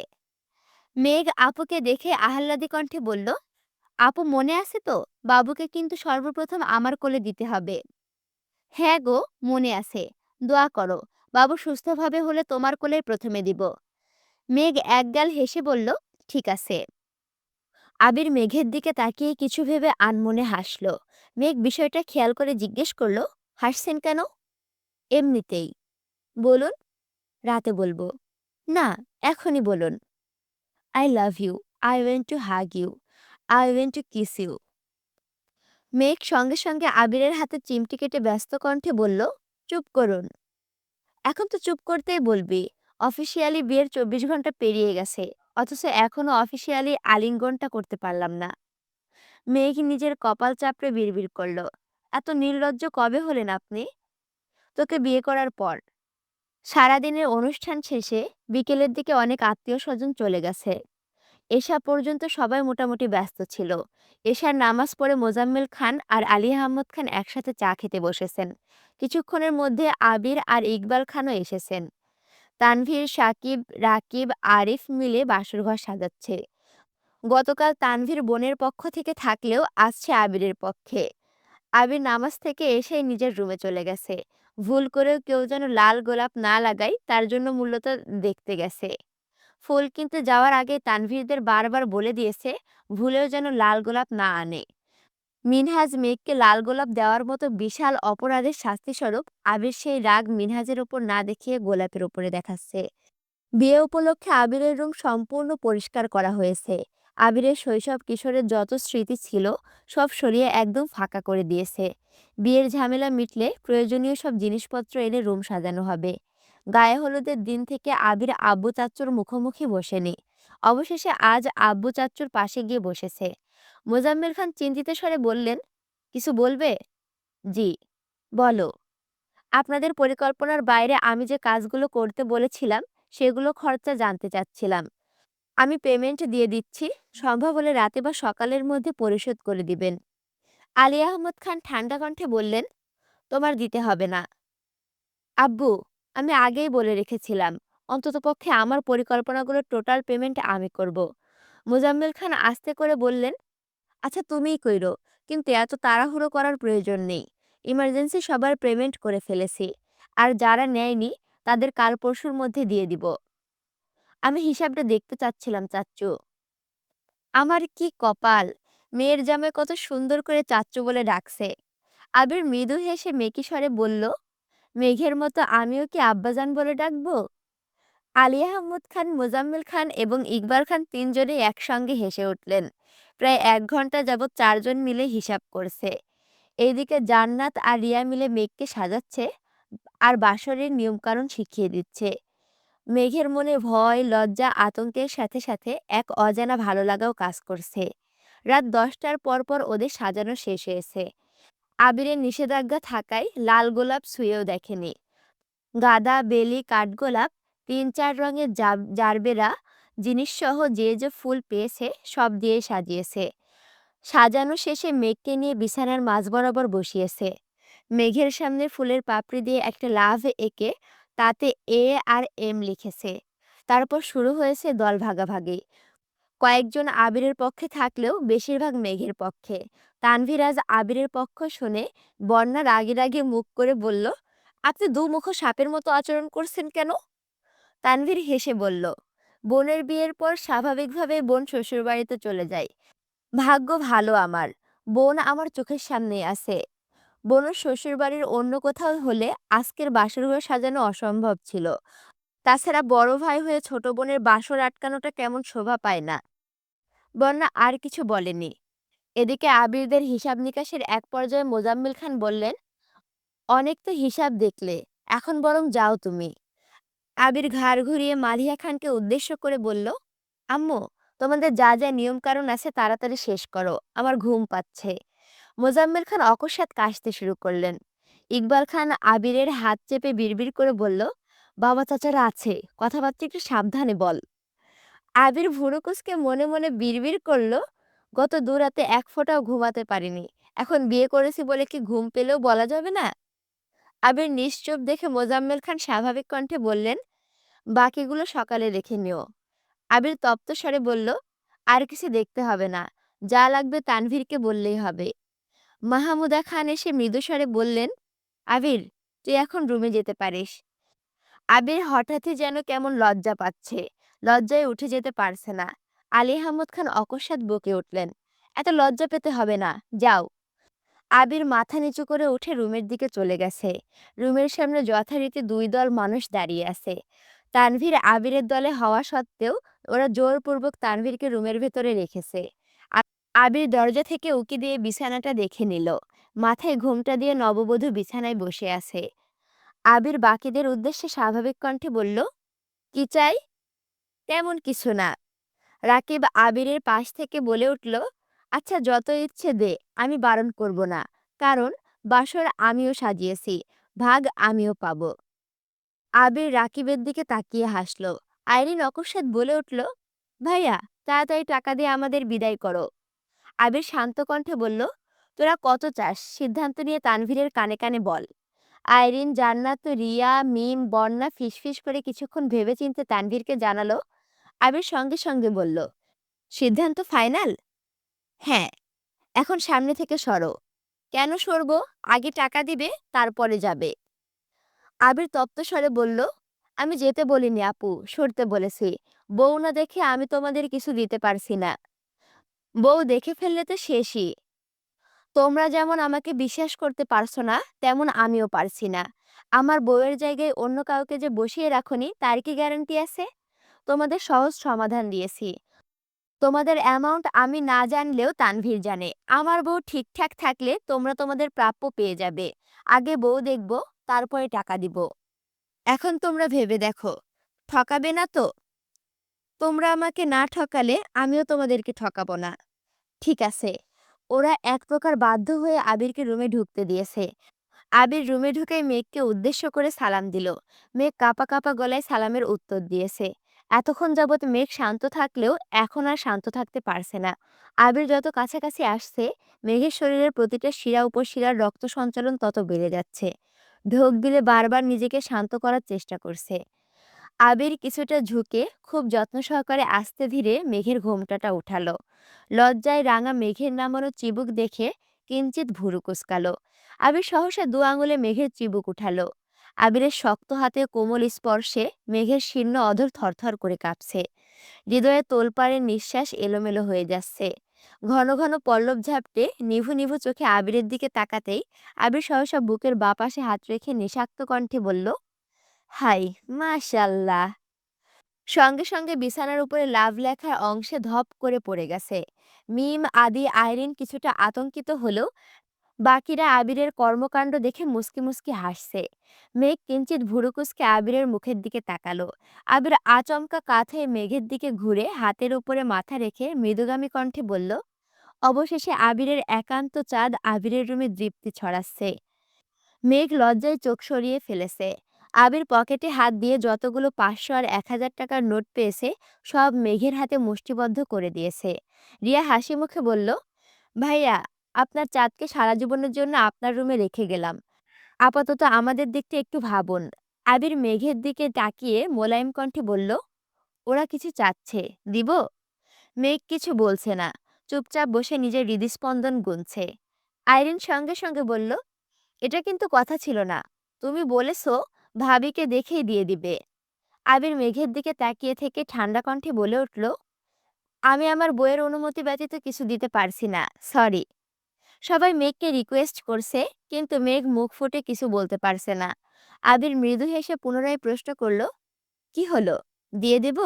মেঘ আপুকে দেখে আহ্লাদী কণ্ঠে বলল, আপু মনে আছে তো, বাবুকে কিন্তু সর্বপ্রথম আমার কোলে দিতে হবে। হ্যাঁ গো, মনে আছে। দোয়া করো, বাবু সুস্থভাবে হলে তোমার কোলে প্রথমে দিব। মেঘ একগাল হেসে বলল, ঠিক আছে। আবির মেঘের দিকে তাকিয়ে কিছু ভেবে আনমনে হাসল। মেঘ বিষয়টা খেয়াল করে জিজ্ঞেস করলো, হাসছেন কেন? এমনিতেই। বলুন। রাতে বলবো। না, এখনই বলুন। I love you, I want to hug you, I want to kiss you. Megh সঙ্গে সঙ্গে আবিরের হাতে চিমটি কেটে ব্যস্ত কণ্ঠে বলল, চুপ করুন। এখন তো চুপ করতেই বলবি। অফিসিয়ালি বিয়ের 24 ঘন্টা পেরিয়ে গেছে, অথচ এখনো অফিসিয়ালি আলিঙ্গনটা করতে পারলাম না। মেঘ নিজের কপাল চাপড়ে বিড়বিড় করল, এত নির্লজ্জ কবে হলেন আপনি? তোকে বিয়ে করার পর। সারাদিনের অনুষ্ঠান শেষে বিকেলের দিকে অনেক আত্মীয় স্বজন চলে গেছে। এশা পর্যন্ত সবাই মোটামুটি ব্যস্ত ছিল। এশার নামাজ পড়ে মোজাম্মেল খান আর আলী আহমদ খান একসাথে চা খেতে বসেছেন। কিছুক্ষণের মধ্যে আবির আর ইকবাল খানও এসেছেন। তানভীর, সাকিব, রাকিব, আরিফ মিলে বাসরঘর সাজাচ্ছে। গতকাল তানভীর বোনের পক্ষ থেকে থাকলেও আসছে আবিরের পক্ষে। আবির নামাজ থেকে এসেই নিজের রুমে চলে গেছে। ভুল করেও কেউ যেন লাল গোলাপ না লাগায় তার জন্য মূলত দেখতে গেছে। ফুল কিনতে যাওয়ার আগে তানভীরদের বারবার বলে দিয়েছে ভুলেও যেন লাল গোলাপ না আনে। মিনহাজ মেঘকে লাল গোলাপ দেওয়ার মতো বিশাল অপরাধের শাস্তিস্বরূপ আবির সেই রাগ মিনহাজের ওপর না দেখিয়ে গোলাপের ওপরে দেখাচ্ছে। বিয়ে উপলক্ষে আবিরের রুম সম্পূর্ণ পরিষ্কার করা হয়েছে। আবিরের শৈশব কিশোরের যত স্মৃতি ছিল সব সরিয়ে একদম ফাঁকা করে দিয়েছে। বিয়ের ঝামেলা মিটলে প্রয়োজনীয় সব জিনিসপত্র এনে রুম সাজানো হবে। গায়ে হলুদের দিন থেকে আবির আব্বু চাচ্চুর মুখোমুখি বসেনি। অবশেষে আজ আব্বু চাচ্চুর পাশে গিয়ে বসেছে। মোজাম্মেল খান চিন্তিত স্বরে বললেন, কিছু বলবে? জি, বলো। আপনাদের পরিকল্পনার বাইরে আমি যে কাজগুলো করতে বলেছিলাম সেগুলো খরচা জানতে চাচ্ছিলাম। আমি পেমেন্ট দিয়ে দিচ্ছি, সম্ভব হলে রাতে বা সকালের মধ্যে পরিশোধ করে দিবেন। আলী আহমদ খান ঠান্ডা কণ্ঠে বললেন, তোমার দিতে হবে না আব্বু, আমি আগেই বলে রেখেছিলাম অন্ততপক্ষে আমার পরিকল্পনাগুলোর টোটাল পেমেন্ট আমি করব। মোজাম্মেল খান আস্তে করে বললেন, আচ্ছা তুমিই কইরো, কিন্তু এত তাড়াহুড়ো করার প্রয়োজন নেই। ইমার্জেন্সি সবার পেমেন্ট করে ফেলেছি, আর যারা নেয়নি তাদের কাল পরশুর মধ্যে দিয়ে দিব। আমি হিসাবটা দেখতে চাচ্ছিলাম চাচ্চু। আমার কি কপাল! মেয়ের জামাই কত সুন্দর করে চাচ্চু বলে ডাকছে। আবির মৃদু হেসে মেকি স্বরে বলল, মেঘের মতো আমিও কি আব্বাজান বলে ডাকবো? আলী আহমদ খান, মোজাম্মেল খান এবং ইকবাল খান তিনজনেই একসঙ্গে হেসে উঠলেন। প্রায় ১ ঘন্টা যাবৎ চারজন মিলে হিসাব করছে। এইদিকে জান্নাত আর রিয়া মিলে মেঘকে সাজাচ্ছে আর বাসরের নিয়মকানুন শিখিয়ে দিচ্ছে। মেঘের মনে ভয়, লজ্জা, আতঙ্কের সাথে সাথে এক অজানা ভালো লাগাও কাজ করছে। রাত ১০টার পর ওদের সাজানো শেষ হয়েছে। আবিরের নিষেধাজ্ঞা থাকায় লাল গোলাপ ছুঁয়েও দেখেনি। গাঁদা, বেলি, কাঠগোলাপ, ৩-৪ রঙের জারবেরা জিনিসসহ যে যে ফুল পেয়েছে সব দিয়ে সাজিয়েছে। সাজানো শেষে মেঘকে নিয়ে বিছানার মাঝ বরাবর বসিয়েছে। মেঘের সামনে ফুলের পাপড়ি দিয়ে একটা লাভ এঁকে তাতে এ আর এম লিখেছে। তারপর শুরু হয়েছে দল ভাগাভাগি। কয়েকজন আবিরের পক্ষে থাকলেও বেশিরভাগ মেঘের পক্ষে। তানভীর আজ আবিরের পক্ষ শুনে বন্যা রাগে রাগে মুখ করে বলল, আপনি দুমুখো সাপের মতো আচরণ করছেন কেন? তানভীর হেসে বলল, বোনের বিয়ের পর স্বাভাবিকভাবে বোন শ্বশুরবাড়িতে চলে যায়। ভাগ্য ভালো আমার, বোন আমার চোখের সামনেই আছে। বোনের শ্বশুরবাড়ির অন্য কোথাও হলে আজকের বাসরঘর সাজানো অসম্ভব ছিল। তাছাড়া বড় ভাই হয়ে ছোট বোনের বাসর আটকানোটা কেমন শোভা পায় না। বন্যা আর কিছু বলেনি। এদিকে আবিরদের হিসাব নিকাশের এক পর্যায়ে মোজাম্মেল খান বললেন, অনেক তো হিসাব দেখলে, এখন বরং যাও তুমি। আবির ঘাড় ঘুরিয়ে মালিহা খানকে উদ্দেশ্য করে বলল, আম্মু, তোমাদের যা যা নিয়ম কানুন আছে তাড়াতাড়ি শেষ করো, আমার ঘুম পাচ্ছে। মোজাম্মেল খান অকস্মাৎ কাশতে শুরু করলেন। ইকবাল খান আবিরের হাত চেপে বিড়বিড় করে বলল, বাবা চাচারা আছে, কথাবার্তা একটু সাবধানে বল। আবির ভুরু কুঁচকে মনে মনে বিড়বিড় করল, গত ২ রাতে এক ফোঁটাও ঘুমাতে পারিনি, এখন বিয়ে করেছি বলে কি ঘুম পেলেও বলা যাবে না? আবির নিশ্চুপ দেখে মোজাম্মেল খান স্বাভাবিক কণ্ঠে বললেন, বাকিগুলো সকালে রেখে নিও। আবির তপ্ত স্বরে বলল, আর কিছু দেখতে হবে না, যা লাগবে তানভীরকে বললেই হবে। মাহমুদা খান এসে মৃদুস্বরে বললেন, আবির, তুই এখন রুমে যেতে পারিস। আবির হঠাৎই যেন কেমন লজ্জা পাচ্ছে, লজ্জায় উঠে যেতে পারছে না। আলী আহমদ খান অকস্মাৎ বকে উঠলেন, এত লজ্জা পেতে হবে না, যাও। আবির মাথা নিচু করে উঠে রুমের দিকে চলে গেছে। রুমের সামনে যথারীতি দুই দল মানুষ দাঁড়িয়ে আছে। তানভীর আবিরের দলে হওয়া সত্ত্বেও ওরা জোরপূর্বক তানভীরকে রুমের ভেতরে রেখেছে। আবির দরজা থেকে উঁকি দিয়ে বিছানাটা দেখে নিল। মাথায় ঘোমটা দিয়ে নববধূ বিছানায় বসে আছে। আবির বাকিদের উদ্দেশ্যে স্বাভাবিক কণ্ঠে বলল, কি চাই? তেমন কিছু না। রাকিব আবিরের পাশ থেকে বলে উঠল, আচ্ছা যত ইচ্ছে দে, আমি বারণ করব না। কারণ বাসর আমিও সাজিয়েছি, ভাগ আমিও পাবো। আবির রাকিবের দিকে তাকিয়ে হাসল। আইরিন অকস্মাৎ বলে উঠল, ভাইয়া, তাড়াতাড়ি টাকা দিয়ে আমাদের বিদায় করো। আবির শান্ত কণ্ঠে বলল, তোরা কত চাস সিদ্ধান্ত নিয়ে তানভীরের কানে কানে বল। আইরিন, জান্নাত, রিয়া, মিম, বন্যা ফিসফিস করে কিছুক্ষণ ভেবেচিন্তে তানভীরকে জানালো। আবির সঙ্গে সঙ্গে বলল, সিদ্ধান্ত ফাইনাল? হ্যাঁ। এখন সামনে থেকে সরো। কেন সরবো? আগে টাকা দিবে, তারপরে যাবে। আবির তপ্ত স্বরে বলল, আমি যেতে বলিনি আপু, সরতে বলেছি। বউ না দেখে আমি তোমাদের কিছু দিতে পারছি না। বউ দেখে ফেললে তো শেষই। তোমরা যেমন আমাকে বিশ্বাস করতে পারছো না, তেমন আমিও পারছি না। আমার বউয়ের জায়গায় অন্য কাউকে যে বসিয়ে রাখোনি তার কি গ্যারান্টি আছে? তোমাদের সহজ সমাধান দিয়েছি। তোমাদের অ্যামাউন্ট আমি না জানলেও তানভীর জানে। আমার বউ ঠিকঠাক থাকলে তোমরা তোমাদের প্রাপ্য পেয়ে যাবে। আগে বউ দেখব, তারপরে টাকা দিব। এখন তোমরা ভেবে দেখো, ঠকাবে না তো? তোমরা আমাকে না ঠকালে আমিও তোমাদেরকে ঠকাবো না। ঠিক আছে। ওরা এক প্রকার বাধ্য হয়ে আবিরকে রুমে ঢুকতে দিয়েছে। আবির রুমে ঢুকে মেঘকে উদ্দেশ্য করে সালাম দিল। মেঘ কাঁপা কাঁপা গলায় সালামের উত্তর দিয়েছে। এতক্ষণ যাবৎ মেঘ শান্ত থাকলেও এখন আর শান্ত থাকতে পারছে না। আবির যত কাছাকাছি আসছে, মেঘের শরীরের প্রতিটা শিরা উপশিরার রক্ত সঞ্চালন তত বেড়ে যাচ্ছে। ঢোক গিলে বারবার নিজেকে শান্ত করার চেষ্টা করছে। আবির কিছুটা ঝুঁকে খুব যত্ন সহকারে আস্তে ধীরে মেঘের ঘোমটাটা উঠালো। লজ্জায় রাঙা মেঘের নামানো চিবুক দেখে কিঞ্চিত ভুরু কুঁচকালো। আবির সহসা দু আঙুলে মেঘের চিবুক উঠালো। আবিরের শক্ত হাতে কোমল স্পর্শে মেঘের শীর্ণ অধর থরথর করে কাঁপছে। হৃদয়ে তোলপাড়ের নিঃশ্বাস এলোমেলো হয়ে যাচ্ছে। ঘন ঘন পল্লব ঝাপটে নিভু নিভু চোখে আবিরের দিকে তাকাতেই আবির সহসা বুকের বাঁ পাশে হাত রেখে নিষাক্ত কণ্ঠে বলল, হাই, মাশাল্লাহ। সঙ্গে সঙ্গে বিছানার উপরে লাভ লেখার অংশে ধপ করে পড়ে গেছে। মিম, আদি, আইরিন কিছুটা আতঙ্কিত হলেও বাকিরা আবিরের কর্মকাণ্ড দেখে মুচকি মুচকি হাসছে। মেঘ কিঞ্চিত ভুরুকুচকে আবিরের মুখের দিকে তাকালো। আবির আচমকা কাঁধ হয়ে মেঘের দিকে ঘুরে হাতের উপরে মাথা রেখে মৃদুগামী কণ্ঠে বলল, অবশেষে আবিরের একান্ত চাঁদ আবিরের রুমে দীপ্তি ছড়াচ্ছে। মেঘ লজ্জায় চোখ সরিয়ে ফেলেছে। আবির পকেটে হাত দিয়ে যতগুলো ৫০০ আর ১,০০০ টাকার নোট পেয়েছে সব মেঘের হাতে মুষ্টিবদ্ধ করে দিয়েছে। রিয়া হাসি মুখে বলল, ভাইয়া, আপনার চাঁদকে সারা জীবনের জন্য আপনার রুমে রেখে গেলাম। আপাতত আমাদের দিকটা একটু ভাবুন। আবির মেঘের দিকে তাকিয়ে মোলায়েম কণ্ঠে বলল, ওরা কিছু চাচ্ছে, দিব? মেঘ কিছু বলছে না, চুপচাপ বসে নিজের হৃদস্পন্দন গুনছে। আইরিন সঙ্গে সঙ্গে বলল, এটা কিন্তু কথা ছিল না। তুমি বলেছো ভাবিকে দেখেই দিয়ে দিবে। আবির মেঘের দিকে তাকিয়ে থেকে ঠান্ডা কণ্ঠে বলে উঠল, আমি আমার বইয়ের অনুমতি ব্যতীত কিছু দিতে পারছি না, সরি। সবাই মেঘকে রিকোয়েস্ট করছে, কিন্তু মেঘ মুখ ফুটে কিছু বলতে পারছে না। আবির মৃদু হেসে পুনরায় প্রশ্ন করল, কি হলো, দিয়ে দেব?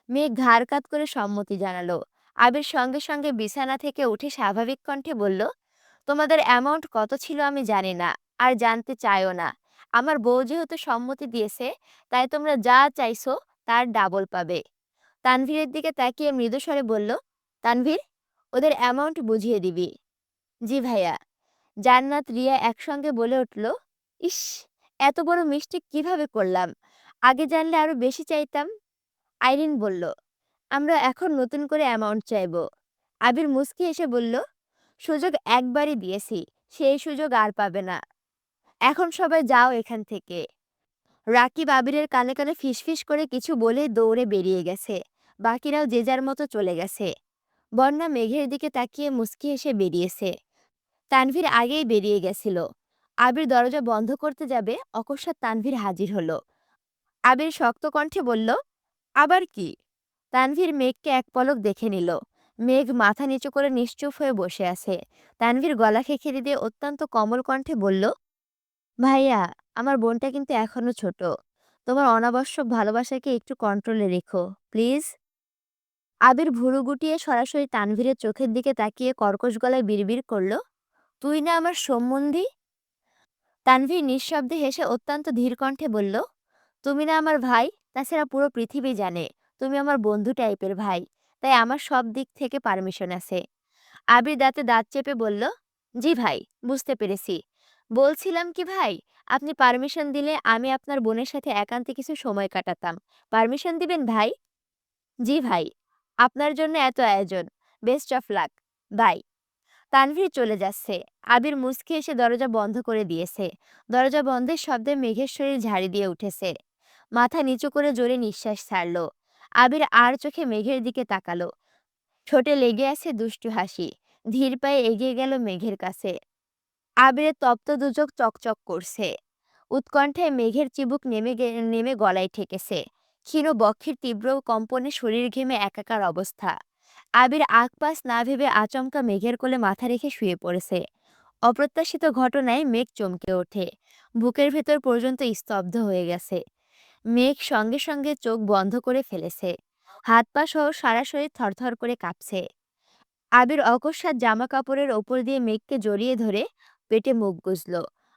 মেঘ ঘাড় কাত করে সম্মতি জানালো। আবির সঙ্গে সঙ্গে বিছানা থেকে উঠে স্বাভাবিক কণ্ঠে বলল, তোমাদের অ্যামাউন্ট কত ছিল আমি জানি না, আর জানতে চাইও না। আমার বউ যেহেতু সম্মতি দিয়েছে, তাই তোমরা যা চাইছো তার ডাবল পাবে। তানভীরের দিকে তাকিয়ে মৃদুস্বরে বলল, তানভীর, ওদের অ্যামাউন্ট বুঝিয়ে দিবি। জি ভাইয়া। জান্নাত, রিয়া একসঙ্গে বলে উঠল, ইস, এত বড় মিস্টেক কিভাবে করলাম, আগে জানলে আরো বেশি চাইতাম। আইরিন বলল, আমরা এখন নতুন করে অ্যামাউন্ট চাইব। আবির মুচকি এসে বলল, সুযোগ একবারই দিয়েছি, সেই সুযোগ আর পাবে না। এখন সবাই যাও এখান থেকে। রাকিব আবিরের কানে কানে ফিসফিস করে কিছু বলে দৌড়ে বেরিয়ে গেছে। বাকিরাও যে যার মতো চলে গেছে। বন্যা মেঘের দিকে তাকিয়ে মুচকি হেসে বেরিয়েছে। তানভীর আগেই বেরিয়ে গেছিল। আবির দরজা বন্ধ করতে যাবে, অকস্মাৎ তানভীর হাজির হলো। আবির শক্ত কণ্ঠে বলল, আবার কি? তানভীর মেঘকে এক পলক দেখে নিল। মেঘ মাথা নিচু করে নিশ্চুপ হয়ে বসে আছে। তানভীর গলা খেকিয়ে দিয়ে অত্যন্ত কোমল কণ্ঠে বলল, ভাইয়া, আমার বোনটা কিন্তু এখনো ছোট। তোমার অনাবশ্যক ভালোবাসাকে একটু কন্ট্রোলে রেখো, প্লিজ। আবির ভুরু গুটিয়ে সরাসরি তানভীরের চোখের দিকে তাকিয়ে কর্কশ গলায় বিড়বিড় করল, তুই না আমার সম্বন্ধী? তানভীর নিঃশব্দে হেসে অত্যন্ত ধীর কণ্ঠে বলল, তুমি না আমার ভাই? তাছাড়া পুরো পৃথিবী জানে তুমি আমার বন্ধু টাইপের ভাই, তাই আমার সব দিক থেকে পারমিশন আছে। আবির দাঁতে দাঁত চেপে বলল, জি ভাই, বুঝতে পেরেছি। বলছিলাম কি ভাই, আপনি পারমিশন দিলে আমি আপনার বোনের সাথে একান্তে কিছু সময় কাটাতাম। পারমিশন দিবেন ভাই? জি ভাই, আপনার জন্য এত আয়োজন। Best of luck. Bye. Tanvir চলে যাচ্ছে। আবির মুচকি এসে দরজা বন্ধ করে দিয়েছে। দরজা বন্ধের শব্দে মেঘের শরীর ঝাড়ি দিয়ে উঠেছে। মাথা নিচু করে জোরে নিঃশ্বাস ছাড়ল। আবির আর চোখে মেঘের দিকে তাকালো। ঠোঁটে লেগে আছে দুষ্টু হাসি। ধীর পায়ে এগিয়ে গেল মেঘের কাছে। আবিরের তপ্ত দুচোখ চকচক করছে। উৎকণ্ঠায় মেঘের চিবুক নেমে গলায় ঠেকেছে। ক্ষীণ বক্ষের তীব্র কম্পনে শরীর ঘেমে একাকার অবস্থা। আবির আগপাশ না ভেবে আচমকা মেঘের কোলে মাথা রেখে শুয়ে পড়েছে। অপ্রত্যাশিত ঘটনায় মেঘ চমকে ওঠে। বুকের ভেতর পর্যন্ত স্তব্ধ হয়ে গেছে। মেঘ সঙ্গে সঙ্গে চোখ বন্ধ করে ফেলেছে। হাত পা সহ সারা শরীর থরথর করে কাঁপছে। আবির অকস্মাৎ জামা কাপড়ের ওপর দিয়ে মেঘকে জড়িয়ে ধরে পেটে মুখ গুজল।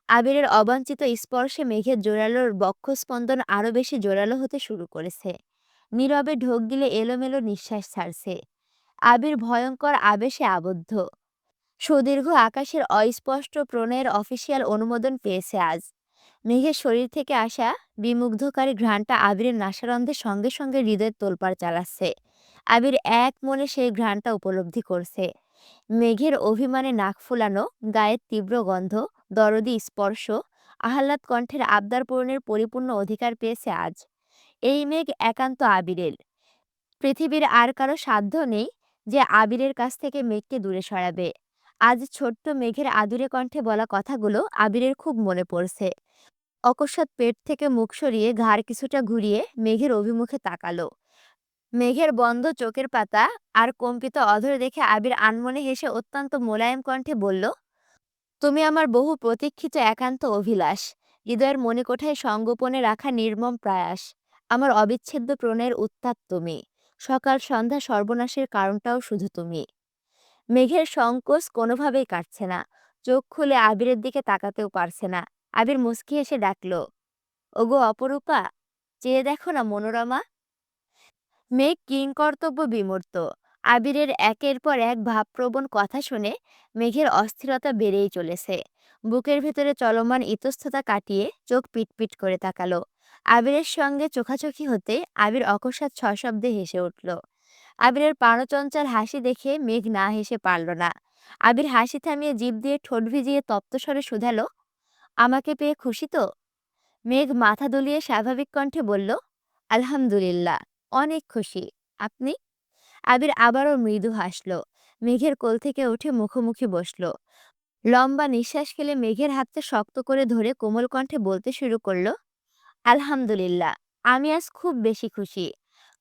আবিরের অবাঞ্ছিত স্পর্শে মেঘের জোরালো বক্ষস্পন্দন আরো বেশি জোরালো হতে শুরু করেছে। নীরবে ঢোক গিলে এলোমেলো নিঃশ্বাস ছাড়ছে। আবির ভয়ঙ্কর আবেশে আবদ্ধ। সুদীর্ঘ আকাশের অস্পষ্ট প্রণয়ের অফিসিয়াল অনুমোদন পেয়েছে আজ। মেঘের শরীর থেকে আসা বিমুগ্ধকারী ঘ্রাণটা আবিরের নাসারন্ধের সঙ্গে সঙ্গে হৃদয়ের তোলপাড় চালাচ্ছে। আবির এক মনে সেই ঘ্রাণটা উপলব্ধি করছে। মেঘের অভিমানে নাক ফুলানো, গায়ের তীব্র গন্ধ, দরদি স্পর্শ, আহ্লাদ কণ্ঠের আবদার পূরণের পরিপূর্ণ অধিকার পেয়েছে আজ। এই মেঘ একান্ত আবিরের। পৃথিবীর আর কারো সাধ্য নেই যে আবিরের কাছ থেকে মেঘকে দূরে সরাবে। আজ ছোট্ট মেঘের আদুরে কণ্ঠে বলা কথাগুলো আবিরের খুব মনে পড়ছে। অকস্মাৎ পেট থেকে মুখ সরিয়ে ঘাড় কিছুটা ঘুরিয়ে মেঘের অভিমুখে তাকালো। মেঘের বন্ধ চোখের পাতা আর কম্পিত অধর দেখে আবির আনমনে হেসে অত্যন্ত মোলায়েম কণ্ঠে বলল, তুমি আমার বহু প্রতীক্ষিত একান্ত অভিলাষ, হৃদয়ের মণিকোঠায় সংগোপনে রাখা নির্মম প্রয়াস। আমার অবিচ্ছেদ্য প্রণয়ের উত্তাপ তুমি। সকাল সন্ধ্যা সর্বনাশের কারণটাও শুধু তুমি। মেঘের সংকোচ কোনোভাবেই কাটছে না। চোখ খুলে আবিরের দিকে তাকাতেও পারছে না। আবির মুচকি হেসে ডাকল, ওগো অপরূপা, চেয়ে দেখো না মনোরমা। মেঘ কিংকর্তব্য বিমূর্ত। আবিরের একের পর এক ভাবপ্রবণ কথা শুনে মেঘের অস্থিরতা বেড়েই চলেছে। বুকের ভেতরে চলমান ইতস্ততা কাটিয়ে চোখ পিটপিট করে তাকালো। আবিরের সঙ্গে চোখাচোখি হতে আবির অকস্মাৎ সশব্দে হেসে উঠল। আবিরের প্রাণচঞ্চল হাসি দেখে মেঘ না হেসে পারল না। আবির হাসি থামিয়ে জিভ দিয়ে ঠোঁট ভিজিয়ে তপ্তস্বরে শুধালো, আমাকে পেয়ে খুশি তো? মেঘ মাথা দুলিয়ে স্বাভাবিক কণ্ঠে বলল, আলহামদুলিল্লাহ, অনেক খুশি। আপনি? আবির আবারও মৃদু হাসল। মেঘের কোল থেকে উঠে মুখোমুখি বসল। লম্বা নিঃশ্বাস ফেলে মেঘের হাতটা শক্ত করে ধরে কোমল কণ্ঠে বলতে শুরু করল, আলহামদুলিল্লাহ, আমি আজ খুব বেশি খুশি।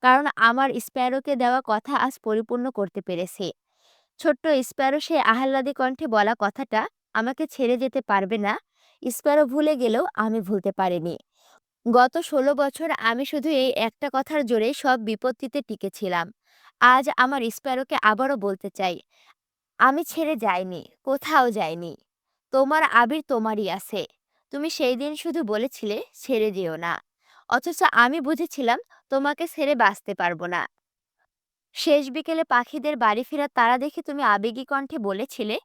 কারণ আমার স্প্যারোকে দেওয়া কথা আজ পরিপূর্ণ করতে পেরেছি। ছোট্ট স্প্যারো সে আহ্লাদী কণ্ঠে বলা কথাটা, আমাকে ছেড়ে যেতে পারবে না। স্প্যারো ভুলে গেলেও আমি ভুলতে পারিনি। গত ১৬ বছর আমি শুধু এই একটা কথার জোরেই সব বিপত্তিতে টিকেছিলাম। আজ আমার স্প্যারোকে আবারও বলতে চাই, আমি ছেড়ে যাইনি, কোথাও যাইনি। তোমার আবির তোমারই আছে। তুমি সেই দিন শুধু বলেছিলে ছেড়ে যেও না। অথচ আমি বুঝেছিলাম তোমাকে ছেড়ে বাঁচতে পারবো না। শেষ বিকেলে পাখিদের বাড়ি ফেরার তাড়া দেখে তুমি আবেগী কণ্ঠে বলেছিলে,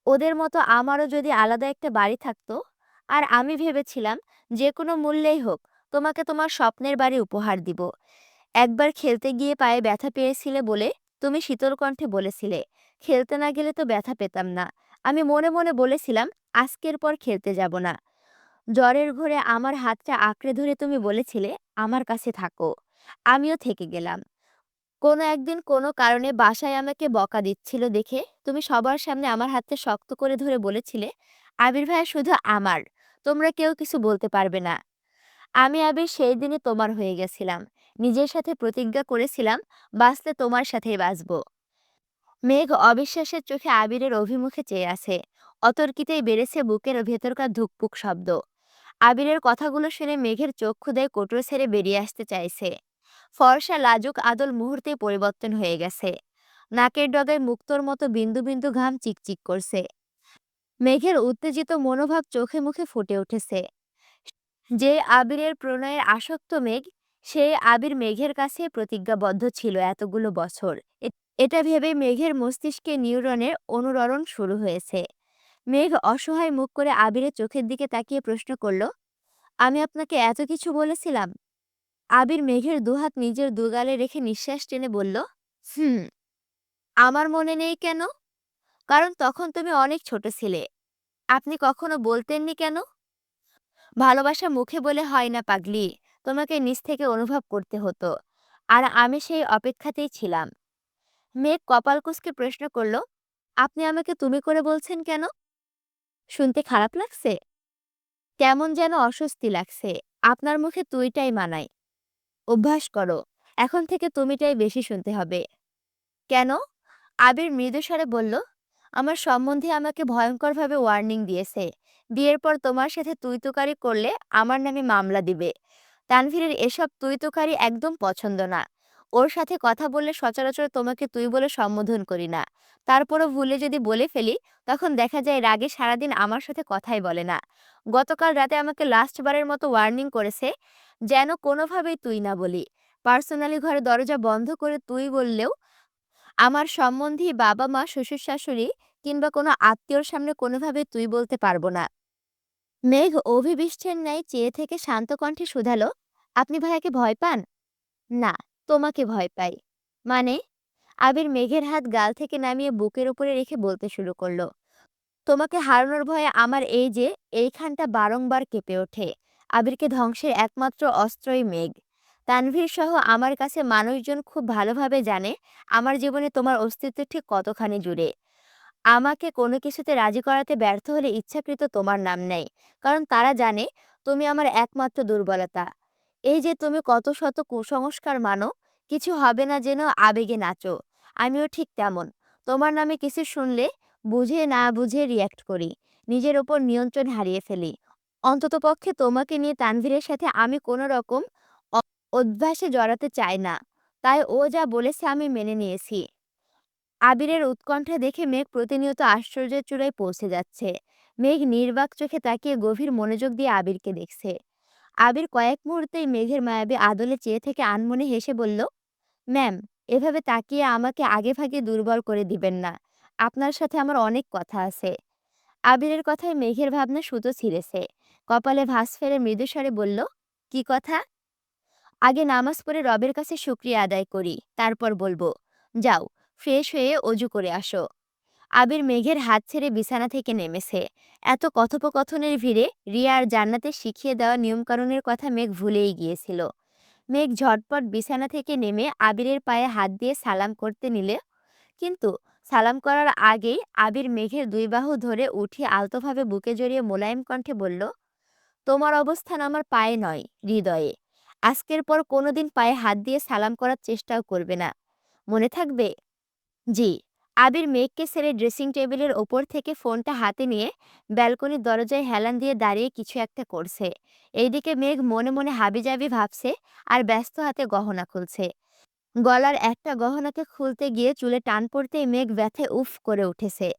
ওদের মতো আমারও যদি আলাদা একটা বাড়ি থাকতো। আর আমি ভেবেছিলাম যে কোনো মূল্যেই হোক তোমাকে তোমার স্বপ্নের বাড়ি উপহার দিব। একবার খেলতে গিয়ে পায়ে ব্যথা পেয়েছিলে বলে তুমি শীতল কণ্ঠে বলেছিলে, খেলতে না গেলে তো ব্যথা পেতাম না। আমি মনে মনে বলেছিলাম, আজকের পর খেলতে যাব না। জ্বরের ঘোরে আমার হাতটা আঁকড়ে ধরে তুমি বলেছিলে, আমার কাছে থাকো। আমিও থেকে গেলাম। কোনো একদিন কোনো কারণে বাসায় আমাকে বকা দিচ্ছিল দেখে তুমি সবার সামনে আমার হাতটা শক্ত করে ধরে বলেছিলে, আবির ভাইয়া শুধু আমার, তোমরা কেউ কিছু বলতে পারবে না। আমি আবির সেই দিনে তোমার হয়ে গেছিলাম। নিজের সাথে প্রতিজ্ঞা করেছিলাম, বাঁচলে তোমার সাথেই বাঁচবো। মেঘ অবিশ্বাসের চোখে আবিরের অভিমুখে চেয়ে আছে। অতর্কিতেই বেড়েছে বুকের ভেতরকার ধুকপুক শব্দ। আবিরের কথাগুলো শুনে মেঘের চোখ ক্ষুদায় কোটর ছেড়ে বেরিয়ে আসতে চাইছে। ফর্সা লাজুক আদল মুহূর্তেই পরিবর্তন হয়ে গেছে। নাকের ডগায় মুক্তোর মতো বিন্দু বিন্দু ঘাম চিকচিক করছে। মেঘের উত্তেজিত মনোভাব চোখে মুখে ফুটে উঠেছে। যে আবিরের প্রণয়ের আসক্ত মেঘ, সে আবির মেঘের কাছে প্রতিজ্ঞাবদ্ধ ছিল এতগুলো বছর। এটা ভেবে মেঘের মস্তিষ্কে নিউরনের অনুরণন শুরু হয়েছে। মেঘ অসহায় মুখ করে আবিরের চোখের দিকে তাকিয়ে প্রশ্ন করল, আমি আপনাকে এত কিছু বলেছিলাম? আবির মেঘের দুহাত নিজের দুগালে রেখে নিঃশ্বাস টেনে বলল, হুম। আমার মনে নেই কেন? কারণ তখন তুমি অনেক ছোট ছিলে। আপনি কখনো বলতেননি কেন? ভালোবাসা মুখে বলে হয় না পাগলি, তোমাকে নিজ থেকে অনুভব করতে হতো। আর আমি সেই অপেক্ষাতেই ছিলাম। মেঘ কপাল কুঁচকে প্রশ্ন করল, আপনি আমাকে তুমি করে বলছেন কেন? শুনতে খারাপ লাগছে? কেমন যেন অস্বস্তি লাগছে। আপনার মুখে তুইটাই মানায়। অভ্যাস করো। এখন থেকে তুমিটাই বেশি শুনতে হবে। কেন? আবির মৃদুস্বরে বলল, আমার সম্বন্ধে আমাকে ভয়ঙ্করভাবে ওয়ার্নিং দিয়েছে। বিয়ের পর তোমার সাথে তুই তুকারি করলে আমার নামে মামলা দিবে। তানভীরের এসব তুই তুকারি একদম পছন্দ না। ওর সাথে কথা বললে সচরাচর তোমাকে তুই বলে সম্বোধন করি না। তারপরও ভুলে যদি বলে ফেলি, তখন দেখা যায় রাগে সারাদিন আমার সাথে কথাই বলে না। গতকাল রাতে আমাকে লাস্ট বারের মতো ওয়ার্নিং করেছে, যেন কোনোভাবেই তুই না বলি। পার্সোনালি ঘরে দরজা বন্ধ করে তুই বললেও আমার সম্বন্ধী বাবা-মা, শ্বশুর-শাশুড়ি কিংবা কোনো আত্মীয়র সামনে কোনোভাবে তুই বলতে পারব না। মেঘ অভিবিষ্টের ন্যায় চেয়ে থেকে শান্ত কণ্ঠে শুধালো, আপনি ভাইয়াকে ভয় পান? না, তোমাকে ভয় পাই। মানে? আবির মেঘের হাত গাল থেকে নামিয়ে বুকের উপরে রেখে বলতে শুরু করলো, তোমাকে হারানোর ভয়ে আমার এই যে এইখানটা বারংবার কেঁপে ওঠে। আবিরকে ধ্বংসের একমাত্র অস্ত্রই মেঘ। তানভীর সহ আমার কাছে মানুষজন খুব ভালোভাবে জানে আমার জীবনে তোমার অস্তিত্ব ঠিক কতখানি জুড়ে। আমাকে কোনো কিছুতে রাজি করাতে ব্যর্থ হলে ইচ্ছাকৃত তোমার নাম নেয়, কারণ তারা জানে তুমি আমার একমাত্র দুর্বলতা। এই যে তুমি কত শত কুসংস্কার মানো, কিছু হবে না যেন আবেগে নাচো, আমিও ঠিক তেমন। তোমার নামে কিছু শুনলে বুঝে না বুঝে রিয়্যাক্ট করি, নিজের ওপর নিয়ন্ত্রণ হারিয়ে ফেলি। অন্ততপক্ষে তোমাকে নিয়ে তানভীরের সাথে আমি কোনো রকম অভ্যাসে জড়াতে চাই না। তাই ও যা বলেছে আমি মেনে নিয়েছি। আবিরের উৎকণ্ঠা দেখে মেঘ প্রতিনিয়ত আশ্চর্যের চূড়ায় পৌঁছে যাচ্ছে। মেঘ নির্বাক চোখে তাকিয়ে গভীর মনোযোগ দিয়ে আবিরকে দেখছে। আবির কয়েক মুহূর্তেই মেঘের মায়াবী আদলে চেয়ে থেকে আনমনে হেসে বলল, ম্যাম, এভাবে তাকিয়ে আমাকে আগেভাগে দুর্বল করে দিবেন না। আপনার সাথে আমার অনেক কথা আছে। আবিরের কথায় মেঘের ভাবনা সুতো ছিঁড়েছে। কপালে ভাঁজ ফেলে মৃদুস্বরে বলল, কি কথা? আগে নামাজ পড়ে রবের কাছে শুকরিয়া আদায় করি, তারপর বলবো। যাও, ফ্রেশ হয়ে অজু করে আসো। আবির মেঘের হাত ছেড়ে বিছানা থেকে নেমেছে। এত কথোপকথনের ভিড়ে রিয়া আর জান্নাতে শিখিয়ে দেওয়া নিয়মকানুনের কথা মেঘ ভুলেই গিয়েছিল। মেঘ ঝটপট বিছানা থেকে নেমে আবিরের পায়ে হাত দিয়ে সালাম করতে নিলে, কিন্তু সালাম করার আগেই আবির মেঘের দুই বাহু ধরে উঠিয়ে আলতোভাবে বুকে জড়িয়ে মোলায়েম কণ্ঠে বলল, তোমার অবস্থান আমার পায়ে নয়, হৃদয়ে। আজকের পর কোনোদিন পায়ে হাত দিয়ে সালাম করার চেষ্টাও করবে না, মনে থাকবে? জি। আবির মেঘকে ছেড়ে ড্রেসিং টেবিলের ওপর থেকে ফোনটা হাতে নিয়ে ব্যালকনির দরজায় হেলান দিয়ে দাঁড়িয়ে কিছু একটা করছে। এইদিকে মেঘ মনে মনে হাবিজাবি ভাবছে আর ব্যস্ত হাতে গহনা খুলছে। গলার একটা গহনাকে খুলতে গিয়ে চুলে টান পড়তেই মেঘ ব্যথায় উফ করে উঠেছে।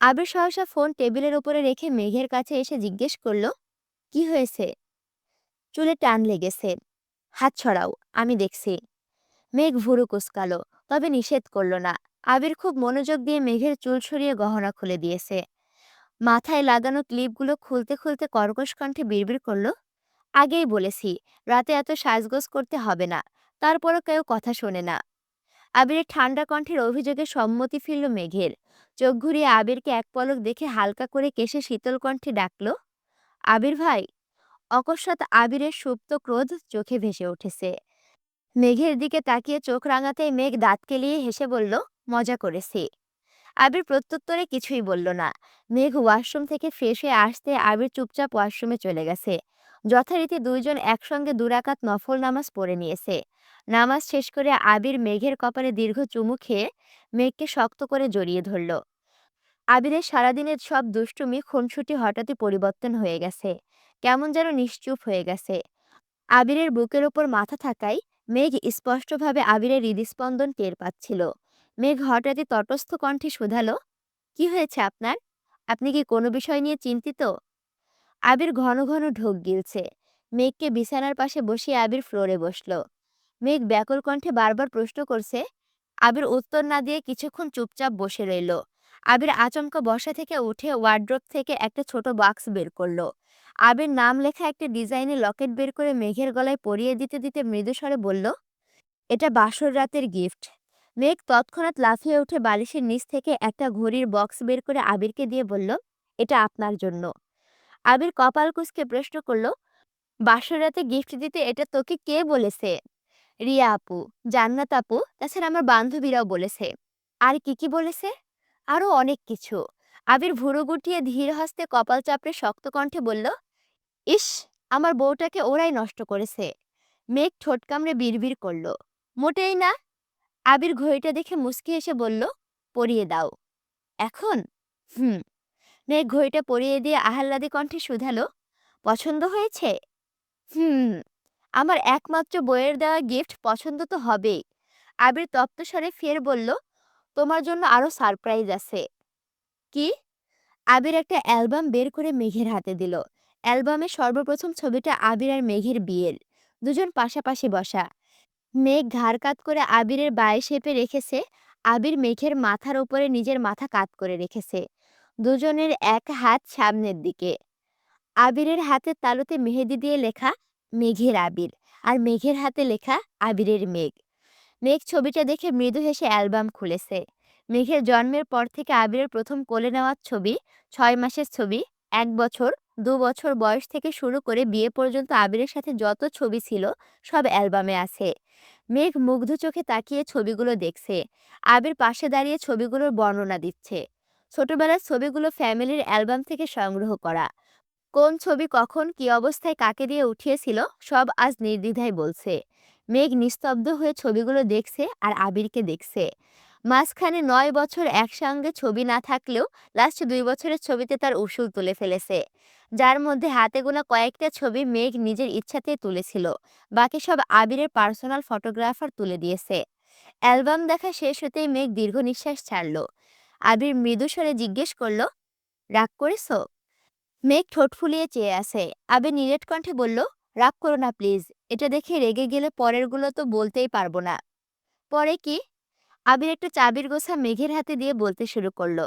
আবির সহসা ফোন টেবিলের উপরে রেখে মেঘের কাছে এসে জিজ্ঞেস করলো, কি হয়েছে? চুলে টান লেগেছে। হাত ছড়াও, আমি দেখছি। মেঘ ভুরু কুঁচকালো, তবে নিষেধ করল না। আবির খুব মনোযোগ দিয়ে মেঘের চুল সরিয়ে গহনা খুলে দিয়েছে। মাথায় লাগানো ক্লিপগুলো খুলতে খুলতে কর্কশ কণ্ঠে বিড়বিড় করল, আগেই বলেছি রাতে এত সাজগোজ করতে হবে না। তারপরও কেউ কথা শোনে না। আবিরের ঠান্ডা কণ্ঠের অভিযোগে সম্মতি ফিরল মেঘের। চোখ ঘুরিয়ে আবিরকে এক পলক দেখে হালকা করে কেশে শীতল কণ্ঠে ডাকল, আবির ভাই। অকস্মাৎ আবিরের সুপ্ত ক্রোধ চোখে ভেসে উঠেছে। মেঘের দিকে তাকিয়ে চোখ রাঙাতেই মেঘ দাঁত কেলিয়ে হেসে বলল, মজা করেছি। আবির প্রত্যুত্তরে কিছুই বলল না। মেঘ ওয়াশরুম থেকে ফ্রেশ হয়ে আসতে আবির চুপচাপ ওয়াশরুমে চলে গেছে। যথারীতি দুইজন একসঙ্গে দুরাকাত নফল নামাজ পড়ে নিয়েছে। নামাজ শেষ করে আবির মেঘের কপালে দীর্ঘ চুমু খেয়ে মেঘকে শক্ত করে জড়িয়ে ধরল। আবিরের সারাদিনের সব দুষ্টুমি খুনসুটি হঠাৎই পরিবর্তন হয়ে গেছে। কেমন যেন নিশ্চুপ হয়ে গেছে। আবিরের বুকের ওপর মাথা থাকায় মেঘ স্পষ্টভাবে আবিরের হৃদস্পন্দন টের পাচ্ছিল। মেঘ হঠাৎই তটস্থ কণ্ঠে শুধালো, কি হয়েছে আপনার? আপনি কি কোনো বিষয় নিয়ে চিন্তিত? আবির ঘন ঘন ঢোক গিলছে। মেঘকে বিছানার পাশে বসিয়ে আবির ফ্লোরে বসল। মেঘ ব্যাকুল কণ্ঠে বারবার প্রশ্ন করছে। আবির উত্তর না দিয়ে কিছুক্ষণ চুপচাপ বসে রইল। আবির আচমকা বসা থেকে উঠে ওয়ার্ড্রোব থেকে একটা ছোট বাক্স বের করলো। আবির নাম লেখা একটা ডিজাইনের লকেট বের করে মেঘের গলায় পরিয়ে দিতে দিতে মৃদুস্বরে বলল, এটা বাসর রাতের গিফট। মেঘ তৎক্ষণাৎ লাফিয়ে উঠে বালিশের নিচ থেকে একটা ঘড়ির বক্স বের করে আবিরকে দিয়ে বলল, এটা আপনার জন্য। আবির কপাল কুঁচকে প্রশ্ন করল, বাসর রাতে গিফট দিতে এটা তোকে কে বলেছে? রিয়া আপু, জান্নাত আপু, তাছাড়া আমার বান্ধবীরাও বলেছে। আর কি কি বলেছে? আরো অনেক কিছু। আবির ভুরু গুটিয়ে ধীর হস্তে কপাল চাপড়ে শক্ত কণ্ঠে বলল, ইস, আমার বউটাকে ওরাই নষ্ট করেছে। মেঘ ঠোঁট কামড়ে বিড়বিড় করল, মোটেই না। আবির ঘড়িটা দেখে মুচকি এসে বলল, পরিয়ে দাও। এখন? হুম। মেঘ ঘড়িটা পরিয়ে দিয়ে আহ্লাদী কণ্ঠে শুধালো, পছন্দ হয়েছে? হুম। আমার একমাত্র বইয়ের দেওয়া গিফট, পছন্দ তো হবেই। আবির তপ্ত স্বরে ফের বলল, তোমার জন্য আরো সারপ্রাইজ আছে। কি? আবির একটা অ্যালবাম বের করে মেঘের হাতে দিল। অ্যালবামে সর্বপ্রথম ছবিটা আবির আর মেঘের বিয়ের, দুজন পাশাপাশি বসা। মেঘ ঘাড় কাত করে আবিরের বায়ে শেপে রেখেছে, আবির মেঘের মাথার উপরে নিজের মাথা কাত করে রেখেছে, দুজনের এক হাত সামনের দিকে। আবিরের হাতের তালুতে মেহেদি দিয়ে লেখা মেঘের আবির, আর মেঘের হাতে লেখা আবিরের মেঘ। মেঘ ছবিটা দেখে মৃদু হেসে অ্যালবাম খুলেছে। মেঘের জন্মের পর থেকে আবিরের প্রথম কোলে নেওয়ার ছবি, 6 মাসের ছবি, 1 বছর, 2 বছর বয়স থেকে শুরু করে বিয়ে পর্যন্ত আবিরের সাথে যত ছবি ছিল সব অ্যালবামে আছে। মেঘ মুগ্ধ চোখে তাকিয়ে ছবিগুলো দেখছে। আবির পাশে দাঁড়িয়ে ছবিগুলোর বর্ণনা দিচ্ছে। ছোটবেলার ছবিগুলো ফ্যামিলির অ্যালবাম থেকে সংগ্রহ করা। কোন ছবি কখন কী অবস্থায় কাকে দিয়ে উঠিয়েছিল সব আজ নির্দ্বিধায় বলছে। মেঘ নিস্তব্ধ হয়ে ছবিগুলো দেখছে আর আবিরকে দেখছে। মাঝখানে 9 বছর একসঙ্গে ছবি না থাকলেও লাস্ট 2 বছরের ছবিতে তার উসুল তুলে ফেলেছে, যার মধ্যে হাতে গোনা কয়েকটা ছবি মেঘ নিজের ইচ্ছাতেই তুলেছিল, বাকি সব আবিরের পার্সোনাল ফটোগ্রাফার তুলে দিয়েছে। অ্যালবাম দেখা শেষ হতেই মেঘ দীর্ঘ নিঃশ্বাস ছাড়ল। আবির মৃদু স্বরে জিজ্ঞেস করল, রাগ করেছো? মেঘ ঠোঁট ফুলিয়ে চেয়ে আছে। আবির নিরেট কণ্ঠে বলল, রাগ করো না প্লিজ, এটা দেখে রেগে গেলে পরেরগুলো তো বলতেই পারবো না। পরে কি? আবির একটা চাবির গোছা মেঘের হাতে দিয়ে বলতে শুরু করলো,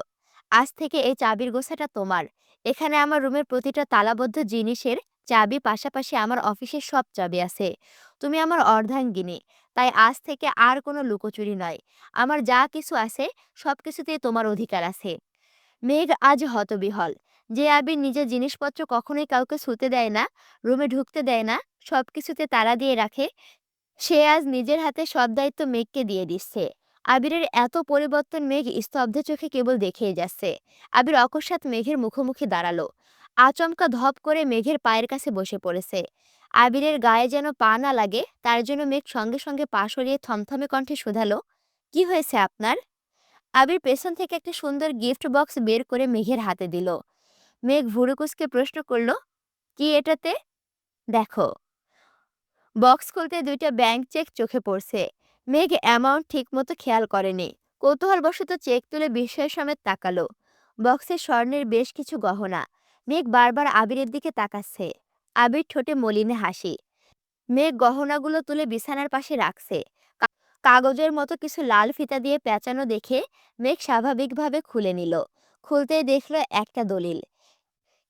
আজ থেকে এই চাবির গোছাটা তোমার। এখানে আমার রুমের প্রতিটা তালাবদ্ধ জিনিসের চাবি, পাশাপাশি আমার অফিসের সব চাবি আছে। তুমি আমার অর্ধাঙ্গিনী, তাই আজ থেকে আর কোনো লুকোচুরি নয়। আমার যা কিছু আছে সব কিছুতেই তোমার অধিকার আছে। মেঘ আজ হতবিহ্বল। যে আবির নিজের জিনিসপত্র কখনোই কাউকে ছুতে দেয় না, রুমে ঢুকতে দেয় না, সবকিছুতে তালা দিয়ে রাখে, সে আজ নিজের হাতে সব দায়িত্ব মেঘকে দিয়ে দিচ্ছে। আবিরের এত পরিবর্তন মেঘ স্তব্ধ চোখে কেবল দেখেই যাচ্ছে। আবির অকস্মাৎ মেঘের মুখোমুখি দাঁড়ালো। আচমকা ধপ করে মেঘের পায়ের কাছে বসে পড়েছে। আবিরের গায়ে যেন পা না লাগে তার জন্য মেঘ সঙ্গে সঙ্গে পা সরিয়ে থমথমে কণ্ঠে শুধালো, কি হয়েছে আপনার? আবির পেছন থেকে একটা সুন্দর গিফট বক্স বের করে মেঘের হাতে দিল। মেঘ ভুরু কুঁচকে প্রশ্ন করল, কি এটাতে? দেখো। বক্স খুলতে 2টা ব্যাংক চেক চোখে পড়ছে। মেঘ অ্যামাউন্ট ঠিক মতো খেয়াল করেনি। কৌতূহলবশত চেক তুলে বিস্ময় সমেত তাকালো। বক্সে স্বর্ণের বেশ কিছু গহনা। মেঘ বারবার আবিরের দিকে তাকাচ্ছে। আবির ঠোঁটে মলিনে হাসি। মেঘ গহনাগুলো তুলে বিছানার পাশে রাখছে। কাগজের মতো কিছু লাল ফিতা দিয়ে পেঁচানো দেখে মেঘ স্বাভাবিকভাবে খুলে নিল। খুলতেই দেখল একটা দলিল।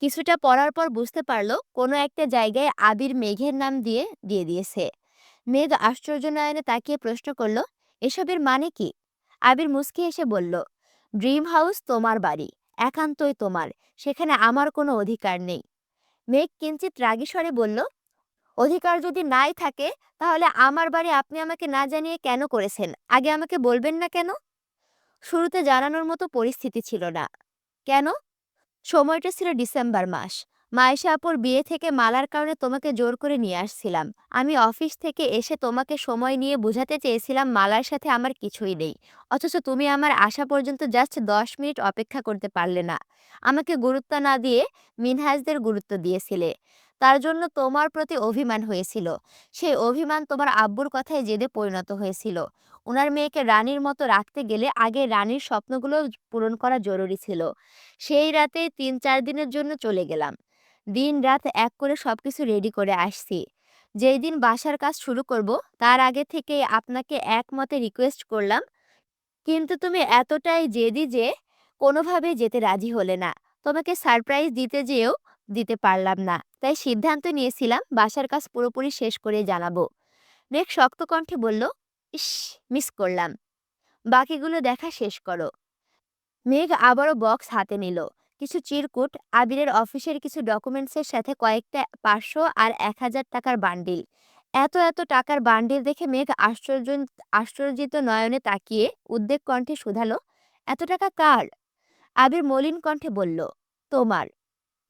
কিছুটা পড়ার পর বুঝতে পারল কোনো একটা জায়গায় আবির মেঘের নাম দিয়ে দিয়ে দিয়েছে। মেঘ আশ্চর্য নয়নে তাকিয়ে প্রশ্ন করল, এসবের মানে কি? আবির মুচকি এসে বলল, ড্রিম হাউস তোমার বাড়ি, একান্তই তোমার, সেখানে আমার কোনো অধিকার নেই। মেঘ কিঞ্চিত রাগী স্বরে বলল, অধিকার যদি নাই থাকে তাহলে আমার বাড়ি আপনি আমাকে না জানিয়ে কেন করেছেন? আগে আমাকে বলবেন না কেন? শুরুতে জানানোর মতো পরিস্থিতি ছিল না। কেন? সময়টা ছিল ডিসেম্বর মাস। মায়েশা আপুর বিয়ে থেকে মালার কারণে তোমাকে জোর করে নিয়ে আসছিলাম। আমি অফিস থেকে এসে তোমাকে সময় নিয়ে বোঝাতে চেয়েছিলাম মালার সাথে আমার কিছুই নেই। অথচ তুমি আমার আসা পর্যন্ত জাস্ট 10 মিনিট অপেক্ষা করতে পারলে না। আমাকে গুরুত্ব না দিয়ে মিনহাজদের গুরুত্ব দিয়েছিলে। তার জন্য তোমার প্রতি অভিমান হয়েছিল। সেই অভিমান তোমার আব্বুর কথায় জেদে পরিণত হয়েছিল। উনার মেয়েকে রানীর মতো রাখতে গেলে আগে রানীর স্বপ্নগুলো পূরণ করা জরুরি ছিল। সেই রাতে ৩-৪ দিনের জন্য চলে গেলাম। দিন-রাত এক করে সবকিছু রেডি করে আসছি। যেই দিন বাসার কাজ শুরু করব, তার আগে থেকেই আপনাকে একমতে রিকোয়েস্ট করলাম। কিন্তু তুমি এতটাই জেদি যে কোনোভাবেই যেতে রাজি হলে না। তোমাকে সারপ্রাইজ দিতে যেয়েও দিতে পারলাম না। তাই সিদ্ধান্ত নিয়েছিলাম বাসার কাজ পুরোপুরি শেষ করে জানাবো। মেঘ শক্ত কণ্ঠে বলল, ইস, মিস করলাম। বাকিগুলো দেখা শেষ করো। মেঘ আবারও বক্স হাতে নিল। কিছু চিরকুট, আবিরের অফিসের কিছু ডকুমেন্টসের সাথে কয়েকটা 500 আর 1000 টাকার বান্ডিল। এত টাকার বান্ডিল দেখে মেঘ আশ্চর্যিত নয়নে তাকিয়ে উদ্বেগ কণ্ঠে শুধালো, এত টাকা কার? আবির মলিন কণ্ঠে বলল, তোমার।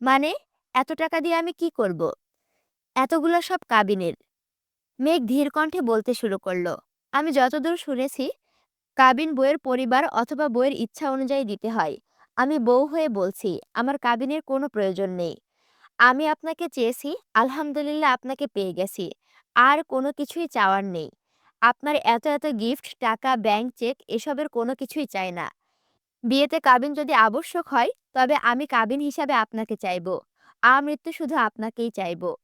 মানে? এত টাকা দিয়ে আমি কি করব? এতগুলো সব কাবিনের। মেঘ ধীর কণ্ঠে বলতে শুরু করলো, আমি যতদূর শুনেছি কাবিন বইয়ের পরিবার অথবা বইয়ের ইচ্ছা অনুযায়ী দিতে হয়। আমি বউ হয়ে বলছি, আমার কাবিনের কোনো প্রয়োজন নেই। আমি আপনাকে চেয়েছি, আলহামদুলিল্লাহ আপনাকে পেয়ে গেছি। আর কোনো কিছুই চাওয়ার নেই। আপনার এত গিফট, টাকা, ব্যাংক চেক এসবের কোনো কিছুই চাই না। বিয়েতে কাবিন যদি আবশ্যক হয়, তবে আমি কাবিন হিসাবে আপনাকে চাইব। আমৃত্যু শুধু আপনাকেই চাইব।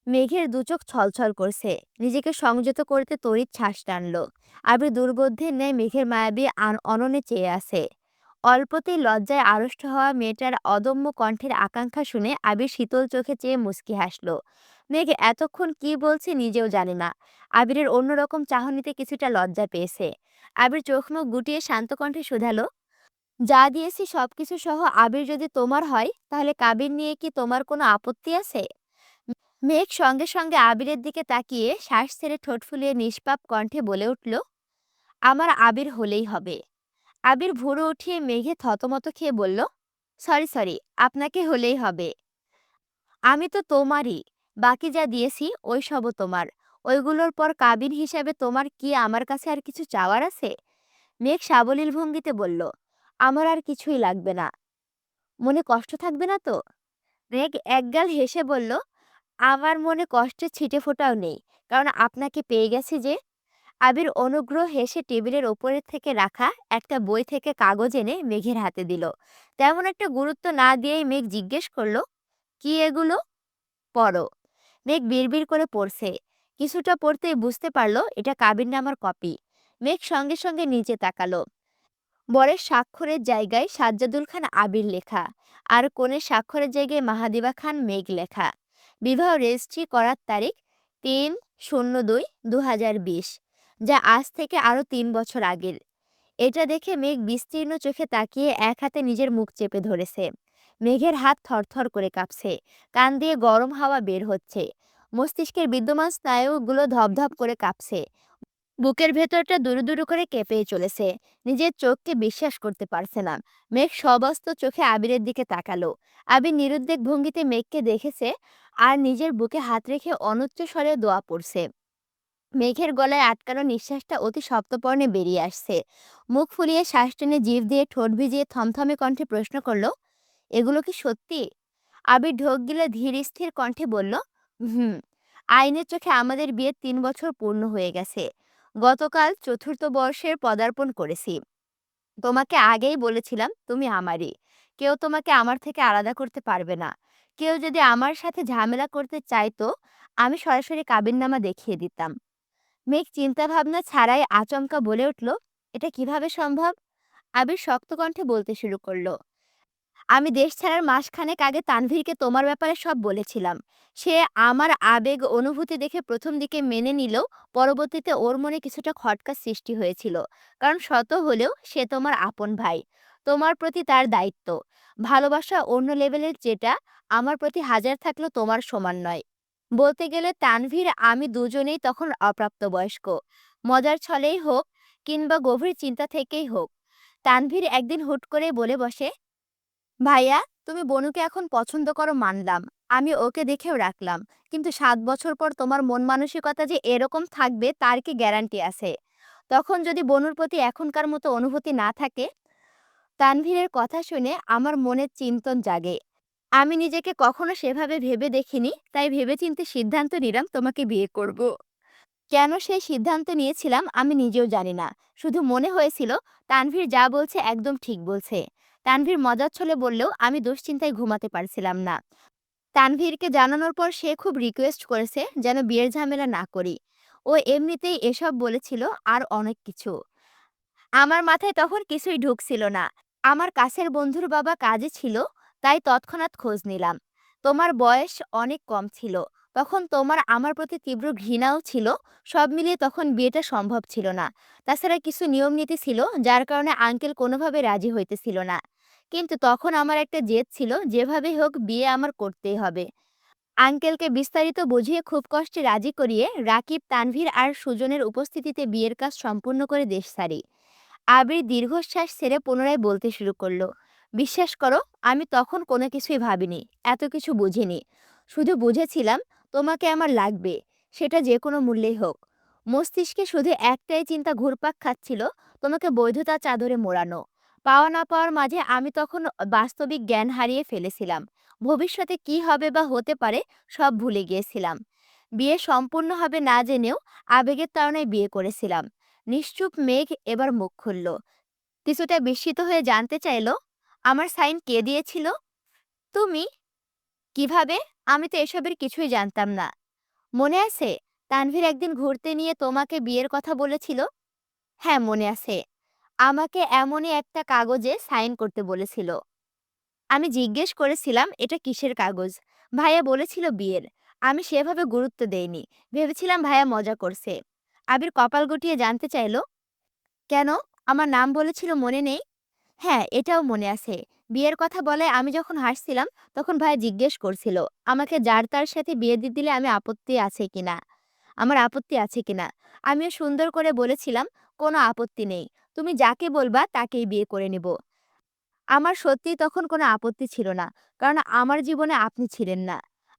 মেঘের দুচোখ ছলছল করছে। নিজেকে সংযত করতে তড়িৎ শ্বাস টানল। আবির দুর্বোধ্যের ন্যায় মেঘের মায়াবী অননে চেয়ে আছে। অল্পতেই লজ্জায় আড়ষ্ট হওয়া মেয়েটার অদম্য কণ্ঠের আকাঙ্ক্ষা শুনে আবির শীতল চোখে চেয়ে মুচকি হাসল। মেঘ এতক্ষণ কি বলছে নিজেও জানে না। আবিরের অন্যরকম চাহনিতে কিছুটা লজ্জা পেয়েছে। আবির চোখ মুখ গুটিয়ে শান্ত কণ্ঠে শুধালো, যা দিয়েছি সবকিছু সহ আবির যদি তোমার হয়, তাহলে কাবির নিয়ে কি তোমার কোনো আপত্তি আছে? মেঘ সঙ্গে সঙ্গে আবিরের দিকে তাকিয়ে শ্বাস ছেড়ে ঠোঁট ফুলিয়ে নিষ্পাপ কণ্ঠে বলে উঠল, আমার আবির হলেই হবে। আবির ভুরু উঠিয়ে মেঘে থতমত খেয়ে বলল, সরি, আপনাকে হলেই হবে। আমি তো তোমারই। বাকি যা দিয়েছি ওই সবও তোমার। ওইগুলোর পর কাবিন হিসাবে তোমার কি আমার কাছে আর কিছু চাওয়ার আছে? মেঘ সাবলীল ভঙ্গিতে বলল, আমার আর কিছুই লাগবে না। মনে কষ্ট থাকবে না তো? মেঘ একগাল হেসে বলল, আমার মনে কষ্টের ছিটেফোঁটাও নেই, কারণ আপনাকে পেয়ে গেছি যে। আবির অনুগ্রহ হেসে টেবিলের ওপরের থেকে রাখা একটা বই থেকে কাগজ এনে মেঘের হাতে দিল। তেমন একটা গুরুত্ব না দিয়েই মেঘ জিজ্ঞেস করলো, কি এগুলো? পড়ো। মেঘ বিড়বিড় করে পড়ছে। কিছুটা পড়তেই বুঝতে পারলো এটা কাবিননামার কপি। মেঘ সঙ্গে সঙ্গে নিচে তাকালো। বরের স্বাক্ষরের জায়গায় সাজ্জাদুল খান আবির লেখা, আর কনের স্বাক্ষরের জায়গায় মাহাদিবা খান মেঘ লেখা। বিবাহ রেজিস্ট্রি করার তারিখ ৩-০২-২০২০, যা আজ থেকে আরও ৩ বছর আগের। এটা দেখে মেঘ বিস্তীর্ণ চোখে তাকিয়ে এক হাতে নিজের মুখ চেপে ধরেছে। মেঘের হাত থরথর করে কাঁপছে। কান দিয়ে গরম হাওয়া বের হচ্ছে। মস্তিষ্কের বিদ্যমান স্নায়ুগুলো ধপধপ করে কাঁপছে। বুকের ভেতরটা দুরু দুরু করে কেঁপেই চলেছে। নিজের চোখকে বিশ্বাস করতে পারছে না। মেঘ সবস্ত চোখে আবিরের দিকে তাকালো। আবির নিরুদ্বেগ ভঙ্গিতে মেঘকে দেখেছে, আর নিজের বুকে হাত রেখে অনুচ্চ স্বরে দোয়া পড়ছে। মেঘের গলায় আটকানো নিঃশ্বাসটা অতি সপ্তপর্ণে বেরিয়ে আসছে। মুখ ফুলিয়ে শ্বাস টেনে জিভ দিয়ে ঠোঁট ভিজিয়ে থমথমে কণ্ঠে প্রশ্ন করলো, এগুলো কি সত্যি? আবির ঢোক গিলে ধীর স্থির কণ্ঠে বলল, হুম। আইনের চোখে আমাদের বিয়ে ৩ বছর পূর্ণ হয়ে গেছে। গতকাল চতুর্থ বর্ষের পদার্পণ করেছি। তোমাকে আগেই বলেছিলাম তুমি আমারই। কেউ তোমাকে আমার থেকে আলাদা করতে পারবে না। কেউ যদি আমার সাথে ঝামেলা করতে চাইতো, আমি সরাসরি কাবিননামা দেখিয়ে দিতাম। মেঘ চিন্তা ভাবনা ছাড়াই আচমকা বলে উঠল, এটা কিভাবে সম্ভব? আবির শক্ত কণ্ঠে বলতে শুরু করলো, আমি দেশ ছাড়ার মাসখানেক আগে তানভীরকে তোমার ব্যাপারে সব বলেছিলাম। সে আমার আবেগ অনুভূতি দেখে প্রথম দিকে মেনে নিলেও পরবর্তীতে ওর মনে কিছুটা খটকা সৃষ্টি হয়েছিল। কারণ শত হলেও সে তোমার আপন ভাই। তোমার প্রতি তার দায়িত্ব, ভালোবাসা অন্য লেভেলের, যেটা আমার প্রতি হাজার থাকলেও তোমার সমান নয়। বলতে গেলে তানভীর আমি দুজনেই তখন অপ্রাপ্তবয়স্ক। মজার ছলেই হোক কিংবা গভীর চিন্তা থেকেই হোক, তানভীর একদিন হুট করে বলে বসে, ভাইয়া, তুমি বনুকে এখন পছন্দ করো মানলাম, আমি ওকে দেখেও রাখলাম, কিন্তু 7 বছর পর তোমার মন মানসিকতা যে এরকম থাকবে তার কি গ্যারান্টি আছে? তখন যদি বনুর প্রতি এখনকার মতো অনুভূতি না থাকে? তানভীরের কথা শুনে আমার মনে চিন্তন জাগে। আমি নিজেকে কখনো সেভাবে ভেবে দেখিনি, তাই ভেবেচিন্তে সিদ্ধান্ত নিলাম তোমাকে বিয়ে করব। কেন সেই সিদ্ধান্ত নিয়েছিলাম আমি নিজেও জানি না। শুধু মনে হয়েছিল তানভীর যা বলছে একদম ঠিক বলছে। তানভীর মজার ছলে বললেও আমি দুশ্চিন্তায় ঘুমাতে পারছিলাম না। তানভীরকে জানানোর পর সে খুব রিকোয়েস্ট করেছে যেন বিয়ের ঝামেলা না করি। ও এমনিতেই এসব বলেছিল, আর অনেক কিছু। আমার মাথায় তখন কিছুই ঢুকছিল না। আমার কাছের বন্ধুর বাবা কাজে ছিল, তাই তৎক্ষণাৎ খোঁজ নিলাম। তোমার বয়স অনেক কম ছিল। তখন তোমার আমার প্রতি তীব্র ঘৃণাও ছিল। সব মিলিয়ে তখন বিয়েটা সম্ভব ছিল না। তাছাড়া কিছু নিয়ম নীতি ছিল, যার কারণে আঙ্কেল কোনোভাবে রাজি হইতেছিল না। কিন্তু তখন আমার একটা জেদ ছিল, যেভাবেই হোক বিয়ে আমার করতেই হবে। আঙ্কেলকে বিস্তারিত বুঝিয়ে খুব কষ্টে রাজি করিয়ে রাকিব, তানভীর আর সুজনের উপস্থিতিতে বিয়ের কাজ সম্পূর্ণ করে দেশ ছাড়ি। আবির দীর্ঘশ্বাস ছেড়ে পুনরায় বলতে শুরু করলো, বিশ্বাস করো, আমি তখন কোনো কিছুই ভাবিনি, এত কিছু বুঝিনি। শুধু বুঝেছিলাম তোমাকে আমার লাগবে, সেটা যে কোনো মূল্যেই হোক। মস্তিষ্কে শুধু একটাই চিন্তা ঘুরপাক খাচ্ছিল, তোমাকে বৈধতা চাদরে মোড়ানো। পাওয়া না পাওয়ার মাঝে আমি তখন বাস্তবিক জ্ঞান হারিয়ে ফেলেছিলাম। ভবিষ্যতে কি হবে বা হতে পারে সব ভুলে গিয়েছিলাম। বিয়ে সম্পূর্ণ হবে না জেনেও আবেগের তাড়নায় বিয়ে করেছিলাম। নিশ্চুপ মেঘ এবার মুখ খুলল। কিছুটা বিস্মিত হয়ে জানতে চাইল, আমার সাইন কে দিয়েছিল? তুমি? কিভাবে? আমি তো এসবের কিছুই জানতাম না। মনে আছে তানভীর একদিন ঘুরতে নিয়ে তোমাকে বিয়ের কথা বলেছিল? হ্যাঁ, মনে আছে। আমাকে এমনই একটা কাগজে সাইন করতে বলেছিল। আমি জিজ্ঞেস করেছিলাম এটা কিসের কাগজ। ভাইয়া বলেছিল বিয়ের। আমি সেভাবে গুরুত্ব দেইনি, ভেবেছিলাম ভাইয়া মজা করছে। আবির কপাল গুটিয়ে জানতে চাইলো, কেন? আমার নাম বলেছিল মনে নেই? হ্যাঁ, এটাও মনে আছে। বিয়ের কথা বলে আমি যখন হাসছিলাম তখন ভাইয়া জিজ্ঞেস করছিল আমাকে যার তার সাথে বিয়ে দিয়ে দিলে আমার আপত্তি আছে কিনা। আমিও সুন্দর করে বলেছিলাম কোনো আপত্তি নেই, তুমি যাকে বলবা তাকেই বিয়ে করে নিব। আমার সত্যিই তখন কোনো আপত্তি ছিল না। কারণ আমার জীবনে আপনি ছিলেন না।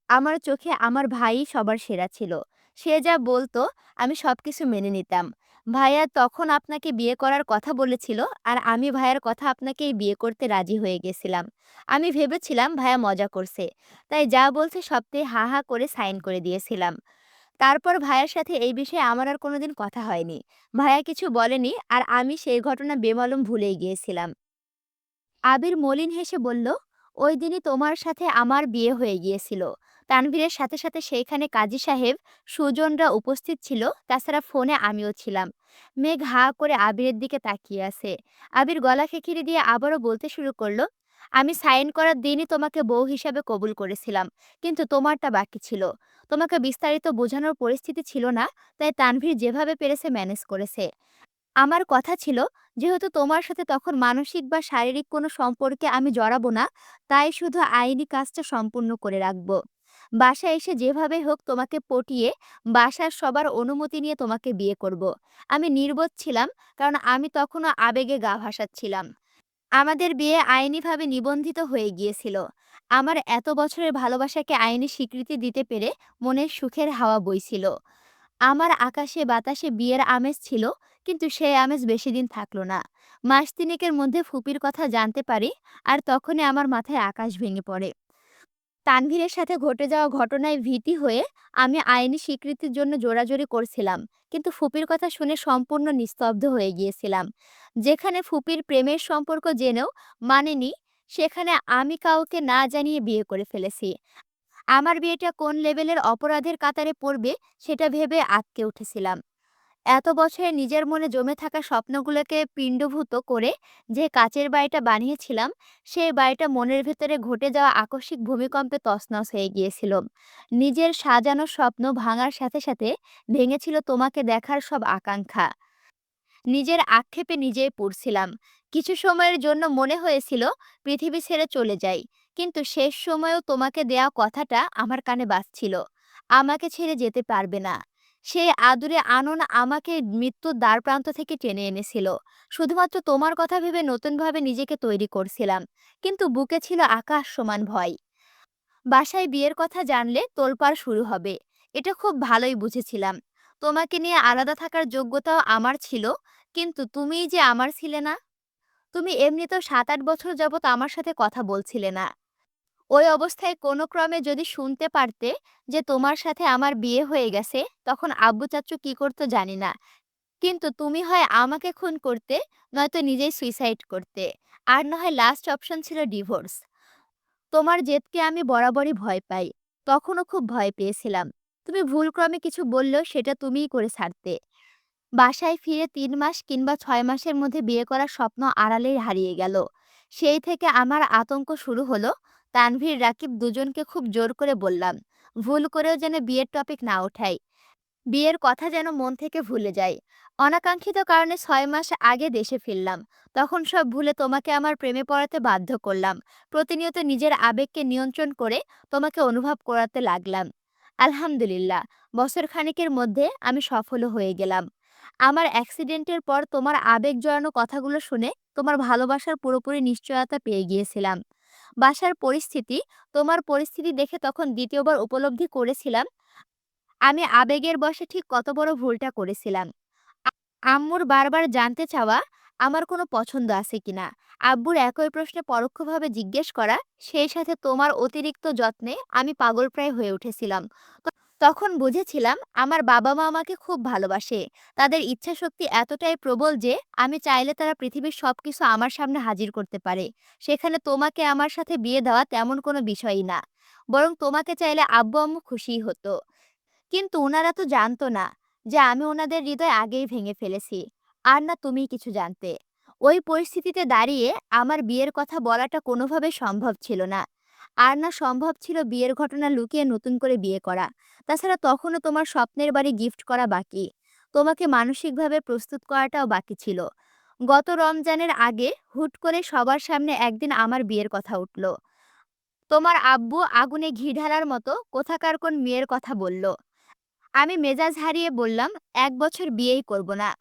আমার চোখে আমার ভাইই সবার সেরা ছিল। সে যা বলতো আমি সবকিছু মেনে নিতাম। ভাইয়া তখন আপনাকে বিয়ে করার কথা বলেছিল আর আমি ভাইয়ার কথা আপনাকেই বিয়ে করতে রাজি হয়ে গেছিলাম। আমি ভেবেছিলাম ভাইয়া মজা করছে। তাই যা বলছে সবটাই হা, হা করে সাইন করে দিয়েছিলাম। তারপর ভাইয়ার সাথে এই বিষয়ে আমার আর কোনোদিন কথা হয়নি। ভাইয়া কিছু বলেনি আর আমি সেই ঘটনা বেমালুম ভুলেই গিয়েছিলাম। আবির মলিন হেসে বলল, ওই দিনই তোমার সাথে আমার বিয়ে হয়ে গিয়েছিল। তানভীরের সাথে সাথে সেইখানে কাজী সাহেব, সুজনরা উপস্থিত ছিল, তাছাড়া ফোনে আমিও ছিলাম। মেঘ হা করে আবিরের দিকে তাকিয়ে আছে। আবির গলা খেকিয়ে দিয়ে আবারও বলতে শুরু করলো, আমি সাইন করার দিনই তোমাকে বউ হিসাবে কবুল করেছিলাম, কিন্তু তোমারটা বাকি ছিল। তোমাকে বিস্তারিত বোঝানোর পরিস্থিতি ছিল না, তাই তানভীর যেভাবে পেরেছে ম্যানেজ করেছে। আমার কথা ছিল, যেহেতু তোমার সাথে তখন মানসিক বা শারীরিক কোনো সম্পর্কে আমি জড়াবো না, তাই শুধু আইনি কাজটা সম্পূর্ণ করে রাখবো। বাসায় এসে যেভাবে হোক তোমাকে পটিয়ে বাসার সবার অনুমতি নিয়ে তোমাকে বিয়ে করব। আমি নির্বোধ ছিলাম, কারণ আমি তখনও আবেগে গা ভাসাচ্ছিলাম। আমাদের বিয়ে আইনিভাবে নিবন্ধিত হয়ে গিয়েছিল। আমার এত বছরের ভালোবাসাকে আইনি স্বীকৃতি দিতে পেরে মনের সুখের হাওয়া বইছিল। আমার আকাশে বাতাসে বিয়ের আমেজ ছিল, কিন্তু সেই আমেজ বেশিদিন থাকলো না। মাস তিনেকের মধ্যে ফুপির কথা জানতে পারি, আর তখনই আমার মাথায় আকাশ ভেঙে পড়ে। তানভীরের সাথে ঘটে যাওয়া ঘটনায় ভীতি হয়ে আমি আইনি স্বীকৃতির জন্য জোরাজুরি করছিলাম, কিন্তু ফুপির কথা শুনে সম্পূর্ণ নিস্তব্ধ হয়ে গিয়েছিলাম। যেখানে ফুপির প্রেমের সম্পর্ক জেনেও মানেনি, সেখানে আমি কাউকে না জানিয়ে বিয়ে করে ফেলেছি। আমার বিয়েটা কোন লেভেলের অপরাধের কাতারে পড়বে সেটা ভেবে আঁতকে উঠেছিলাম। এত বছরে নিজের মনে জমে থাকা স্বপ্নগুলোকে পিণ্ডভূত করে যে কাচের বাড়িটা বানিয়েছিলাম, সেই বাড়িটা মনের ভেতরে ঘটে যাওয়া আকস্মিক ভূমিকম্পে তছনছ হয়ে গিয়েছিল। নিজের সাজানো স্বপ্ন ভাঙার সাথে সাথে ভেঙেছিল তোমাকে দেখার সব আকাঙ্ক্ষা। নিজের আক্ষেপে নিজেই পড়ছিলাম। কিছু সময়ের জন্য মনে হয়েছিল পৃথিবী ছেড়ে চলে যাই। কিন্তু শেষ সময়েও তোমাকে দেয়া কথাটা আমার কানে বাজছিল। আমাকে ছেড়ে যেতে পারবে না। সেই আদুরে আনন আমাকে মৃত্যুর দ্বারপ্রান্ত থেকে টেনে এনেছিল। শুধুমাত্র তোমার কথা ভেবে নতুনভাবে নিজেকে তৈরি করছিলাম। কিন্তু বুকে ছিল আকাশ সমান ভয়। বাসায় বিয়ের কথা জানলে তোলপাড় শুরু হবে, এটা খুব ভালোই বুঝেছিলাম। তোমাকে নিয়ে আলাদা থাকার যোগ্যতাও আমার ছিল, কিন্তু তুমিই যে আমার ছিলে না। তুমি এমনিতেও ৭-৮ বছর যাবত আমার সাথে কথা বলছিলে না। ওই অবস্থায় কোনো ক্রমে যদি শুনতে পারতে যে তোমার সাথে আমার বিয়ে হয়ে গেছে, তখন আব্বু চাচ্চু কি করতো জানি না। কিন্তু তুমি হয় আমাকে খুন করতে, নয়তো নিজেই সুইসাইড করতে। আর না হয় লাস্ট অপশন ছিল ডিভোর্স। তোমার জেদকে আমি বরাবরই ভয় পাই। তখনও খুব ভয় পেয়েছিলাম। তুমি ভুলক্রমে কিছু বললেও সেটা তুমিই করে ছাড়তে। বাসায় ফিরে ৩ মাস কিংবা ৬ মাসের মধ্যে বিয়ে করার স্বপ্ন আড়ালেই হারিয়ে গেল। সেই থেকে আমার আতঙ্ক শুরু হলো। তানভীর, রাকিব দুজনকে খুব জোর করে বললাম, ভুল করেও যেন বিয়ের টপিক না ওঠাই। বিয়ের কথা যেন মন থেকে ভুলে যাই। অনাকাঙ্ক্ষিত কারণে ৬ মাস আগে দেশে ফিরলাম। তখন সব ভুলে তোমাকে আমার প্রেমে পড়াতে বাধ্য করলাম। প্রতিনিয়ত নিজের আবেগকে নিয়ন্ত্রণ করে তোমাকে অনুভব করাতে লাগলাম। আলহামদুলিল্লাহ, বছর খানেকের মধ্যে আমি সফলও হয়ে গেলাম। আমার অ্যাক্সিডেন্টের পর তোমার আবেগ জড়ানো কথাগুলো শুনে তোমার ভালোবাসার পুরোপুরি নিশ্চয়তা পেয়ে গিয়েছিলাম। বাসার পরিস্থিতি, তোমার পরিস্থিতি দেখে তখন দ্বিতীয়বার উপলব্ধি করেছিলাম আমি আবেগের বশে ঠিক কত বড় ভুলটা করেছিলাম। আম্মুর বারবার জানতে চাওয়া আমার কোনো পছন্দ আছে কিনা, আব্বুর একই প্রশ্নে পরোক্ষভাবে জিজ্ঞেস করা, সেই সাথে তোমার অতিরিক্ত যত্নে আমি পাগলপ্রায় হয়ে উঠেছিলাম। তখন বুঝেছিলাম আমার বাবা-মা আমাকে খুব ভালোবাসে। তাদের ইচ্ছাশক্তি এতটাই প্রবল যে আমি চাইলে তারা পৃথিবীর সবকিছু আমার সামনে হাজির করতে পারে। সেখানে তোমাকে আমার সাথে বিয়ে দেওয়া তেমন কোনো বিষয়ই না। বরং তোমাকে চাইলে আব্বু-আম্মু খুশিই হতো। কিন্তু উনারা তো জানতো না যে আমি ওনাদের হৃদয় আগেই ভেঙে ফেলেছি। আর না তুমিই কিছু জানতে। ওই পরিস্থিতিতে দাঁড়িয়ে আমার বিয়ের কথা বলাটা কোনোভাবে সম্ভব ছিল না। আর না সম্ভব ছিল বিয়ের ঘটনা লুকিয়ে নতুন করে বিয়ে করা। তাছাড়া তখনও তোমার স্বপ্নের বাড়ি গিফট করা বাকি। তোমাকে মানসিকভাবে প্রস্তুত করাটাও বাকি ছিল। গত রমজানের আগে হুট করে সবার সামনে একদিন আমার বিয়ের কথা উঠল। তোমার আব্বু আগুনে ঘি ঢালার মতো কোথাকার কোন মেয়ের কথা বলল। আমি মেজাজ হারিয়ে বললাম, ১ বছর বিয়েই করব না।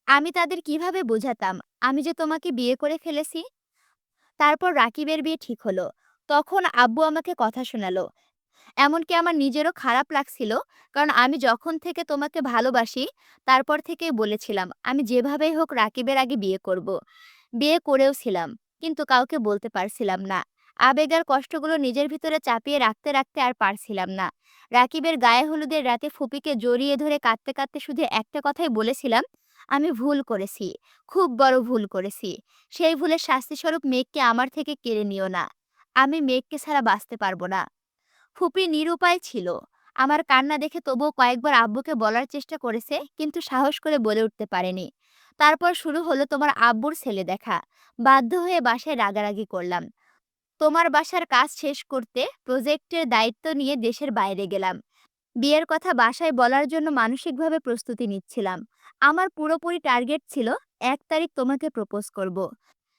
আমি তাদের কিভাবে বোঝাতাম আমি যে তোমাকে বিয়ে করে ফেলেছি? তারপর রাকিবের বিয়ে ঠিক হলো। তখন আব্বু আমাকে কথা শোনালো। এমনকি আমার নিজেরও খারাপ লাগছিল। কারণ আমি যখন থেকে তোমাকে ভালোবাসি, তারপর থেকেই বলেছিলাম আমি যেভাবেই হোক রাকিবের আগে বিয়ে করব। বিয়ে করেও ছিলাম। কিন্তু কাউকে বলতে পারছিলাম না। আবেগ আর কষ্টগুলো নিজের ভিতরে চাপিয়ে রাখতে, রাখতে আর পারছিলাম না। রাকিবের গায়ে হলুদের রাতে ফুপিকে জড়িয়ে ধরে কাঁদতে, কাঁদতে শুধু একটা কথাই বলেছিলাম, "আমি ভুল করেছি। খুব বড় ভুল করেছি। সেই ভুলের শাস্তিস্বরূপ মেঘকে আমার থেকে কেড়ে নিও না। আমি মেঘকে ছাড়া বাঁচতে পারব না।" ফুপি নিরুপায় ছিল। আমার কান্না দেখে তবুও কয়েকবার আব্বুকে বলার চেষ্টা করেছে, কিন্তু সাহস করে বলে উঠতে পারেনি। তারপর শুরু হলো তোমার আব্বুর ছেলে দেখা। বাধ্য হয়ে বাসায় রাগারাগি করলাম। তোমার বাসার কাজ শেষ করতে প্রজেক্টের দায়িত্ব নিয়ে দেশের বাইরে গেলাম। বিয়ের কথা বাসায় বলার জন্য মানসিকভাবে প্রস্তুতি নিচ্ছিলাম। আমার পুরোপুরি টার্গেট ছিল ১ তারিখ তোমাকে প্রপোজ করব।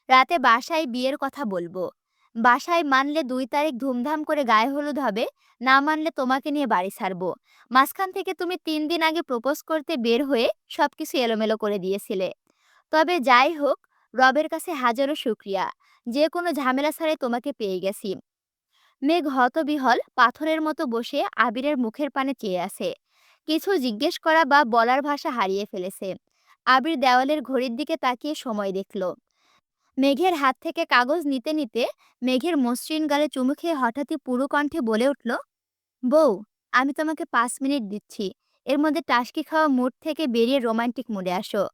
রাতে বাসায় বিয়ের কথা বলবো। বাসায় মানলে ২ তারিখ ধুমধাম করে গায়ে হলুদ হবে, না মানলে তোমাকে নিয়ে বাড়ি ছাড়বো। মাঝখান থেকে তুমি ৩ দিন আগে প্রপোজ করতে বের হয়ে সবকিছু এলোমেলো করে দিয়েছিলে। তবে যাই হোক, রবের কাছে হাজারো শুকরিয়া। যে কোনো ঝামেলা ছাড়াই তোমাকে পেয়ে গেছি। মেঘ হতবিহ্বল পাথরের মতো বসে আবিরের মুখের পানে চেয়ে আছে। কিছু জিজ্ঞেস করা বা বলার ভাষা হারিয়ে ফেলেছে। আবির দেওয়ালের ঘড়ির দিকে তাকিয়ে সময় দেখল। মেঘের হাত থেকে কাগজ নিতে নিতে মেঘের মসৃণ গালে চুমু খেয়ে হঠাৎই পুরো কণ্ঠে বলে উঠল, বউ, আমি তোমাকে ৫ মিনিট দিচ্ছি। এর মধ্যে টাসকি খাওয়া মুড থেকে বেরিয়ে রোমান্টিক মুডে আসো।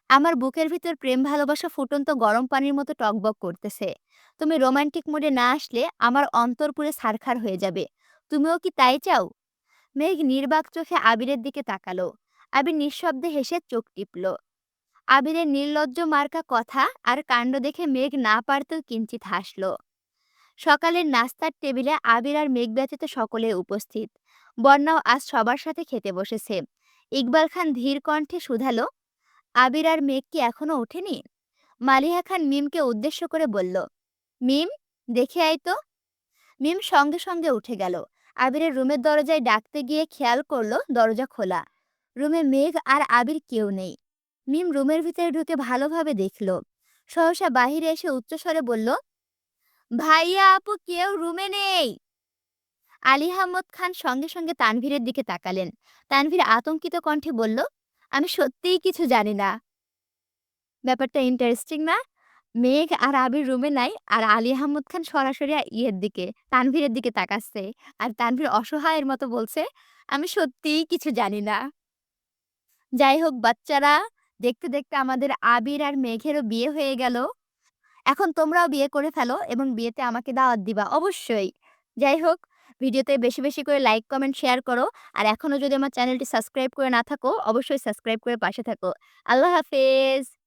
আমার বুকের ভিতর প্রেম ভালোবাসা ফুটন্ত গরম পানির মতো টকবক করতেছে। তুমি রোমান্টিক মুডে না আসলে আমার অন্তর পুরে ছারখার হয়ে যাবে। তুমিও কি তাই চাও? মেঘ নির্বাক চোখে আবিরের দিকে তাকালো। আবির নিঃশব্দে হেসে চোখ টিপল। আবিরের নির্লজ্জ মার্কা কথা আর কাণ্ড দেখে মেঘ না পারতেও কিঞ্চিত হাসল। সকালের নাস্তার টেবিলে আবির আর মেঘ ব্যতীত সকলে উপস্থিত। বন্যাও আজ সবার সাথে খেতে বসেছে। ইকবাল খান ধীর কণ্ঠে শুধালো, আবির আর মেঘ কি এখনো ওঠেনি? মালিহা খান মিমকে উদ্দেশ্য করে বলল, মিম, দেখে আয় তো। মিম সঙ্গে সঙ্গে উঠে গেল। আবিরের রুমের দরজায় ডাকতে গিয়ে খেয়াল করলো দরজা খোলা। রুমে মেঘ আর আবির কেউ নেই। মিম রুমের ভিতরে ঢুকে ভালোভাবে দেখল। সহসা বাহিরে এসে উচ্চস্বরে বলল, ভাইয়া আপু কেউ রুমে নেই। আলী আহমদ খান সঙ্গে সঙ্গে তানভীরের দিকে তাকালেন। তানভীর আতঙ্কিত কণ্ঠে বলল, আমি সত্যিই কিছু জানি না। ব্যাপারটা ইন্টারেস্টিং না? মেঘ আর আবির রুমে নাই, আর আলী আহমদ খান সরাসরি ইয়ের দিকে, তানভীরের দিকে তাকাচ্ছে। আর তানভীর অসহায়ের মতো বলছে, আমি সত্যিই কিছু জানি না। যাই হোক বাচ্চারা, দেখতে দেখতে আমাদের আবির আর মেঘেরও বিয়ে হয়ে গেল। এখন তোমরাও বিয়ে করে ফেলো এবং বিয়েতে আমাকে দাওয়াত দিবা অবশ্যই। যাই হোক, ভিডিওতে বেশি, বেশি করে লাইক, কমেন্ট, শেয়ার করো। আর এখনো যদি আমার চ্যানেলটি সাবস্ক্রাইব করে না থাকো, অবশ্যই সাবস্ক্রাইব করে পাশে থাকো। আল্লাহ হাফেজ।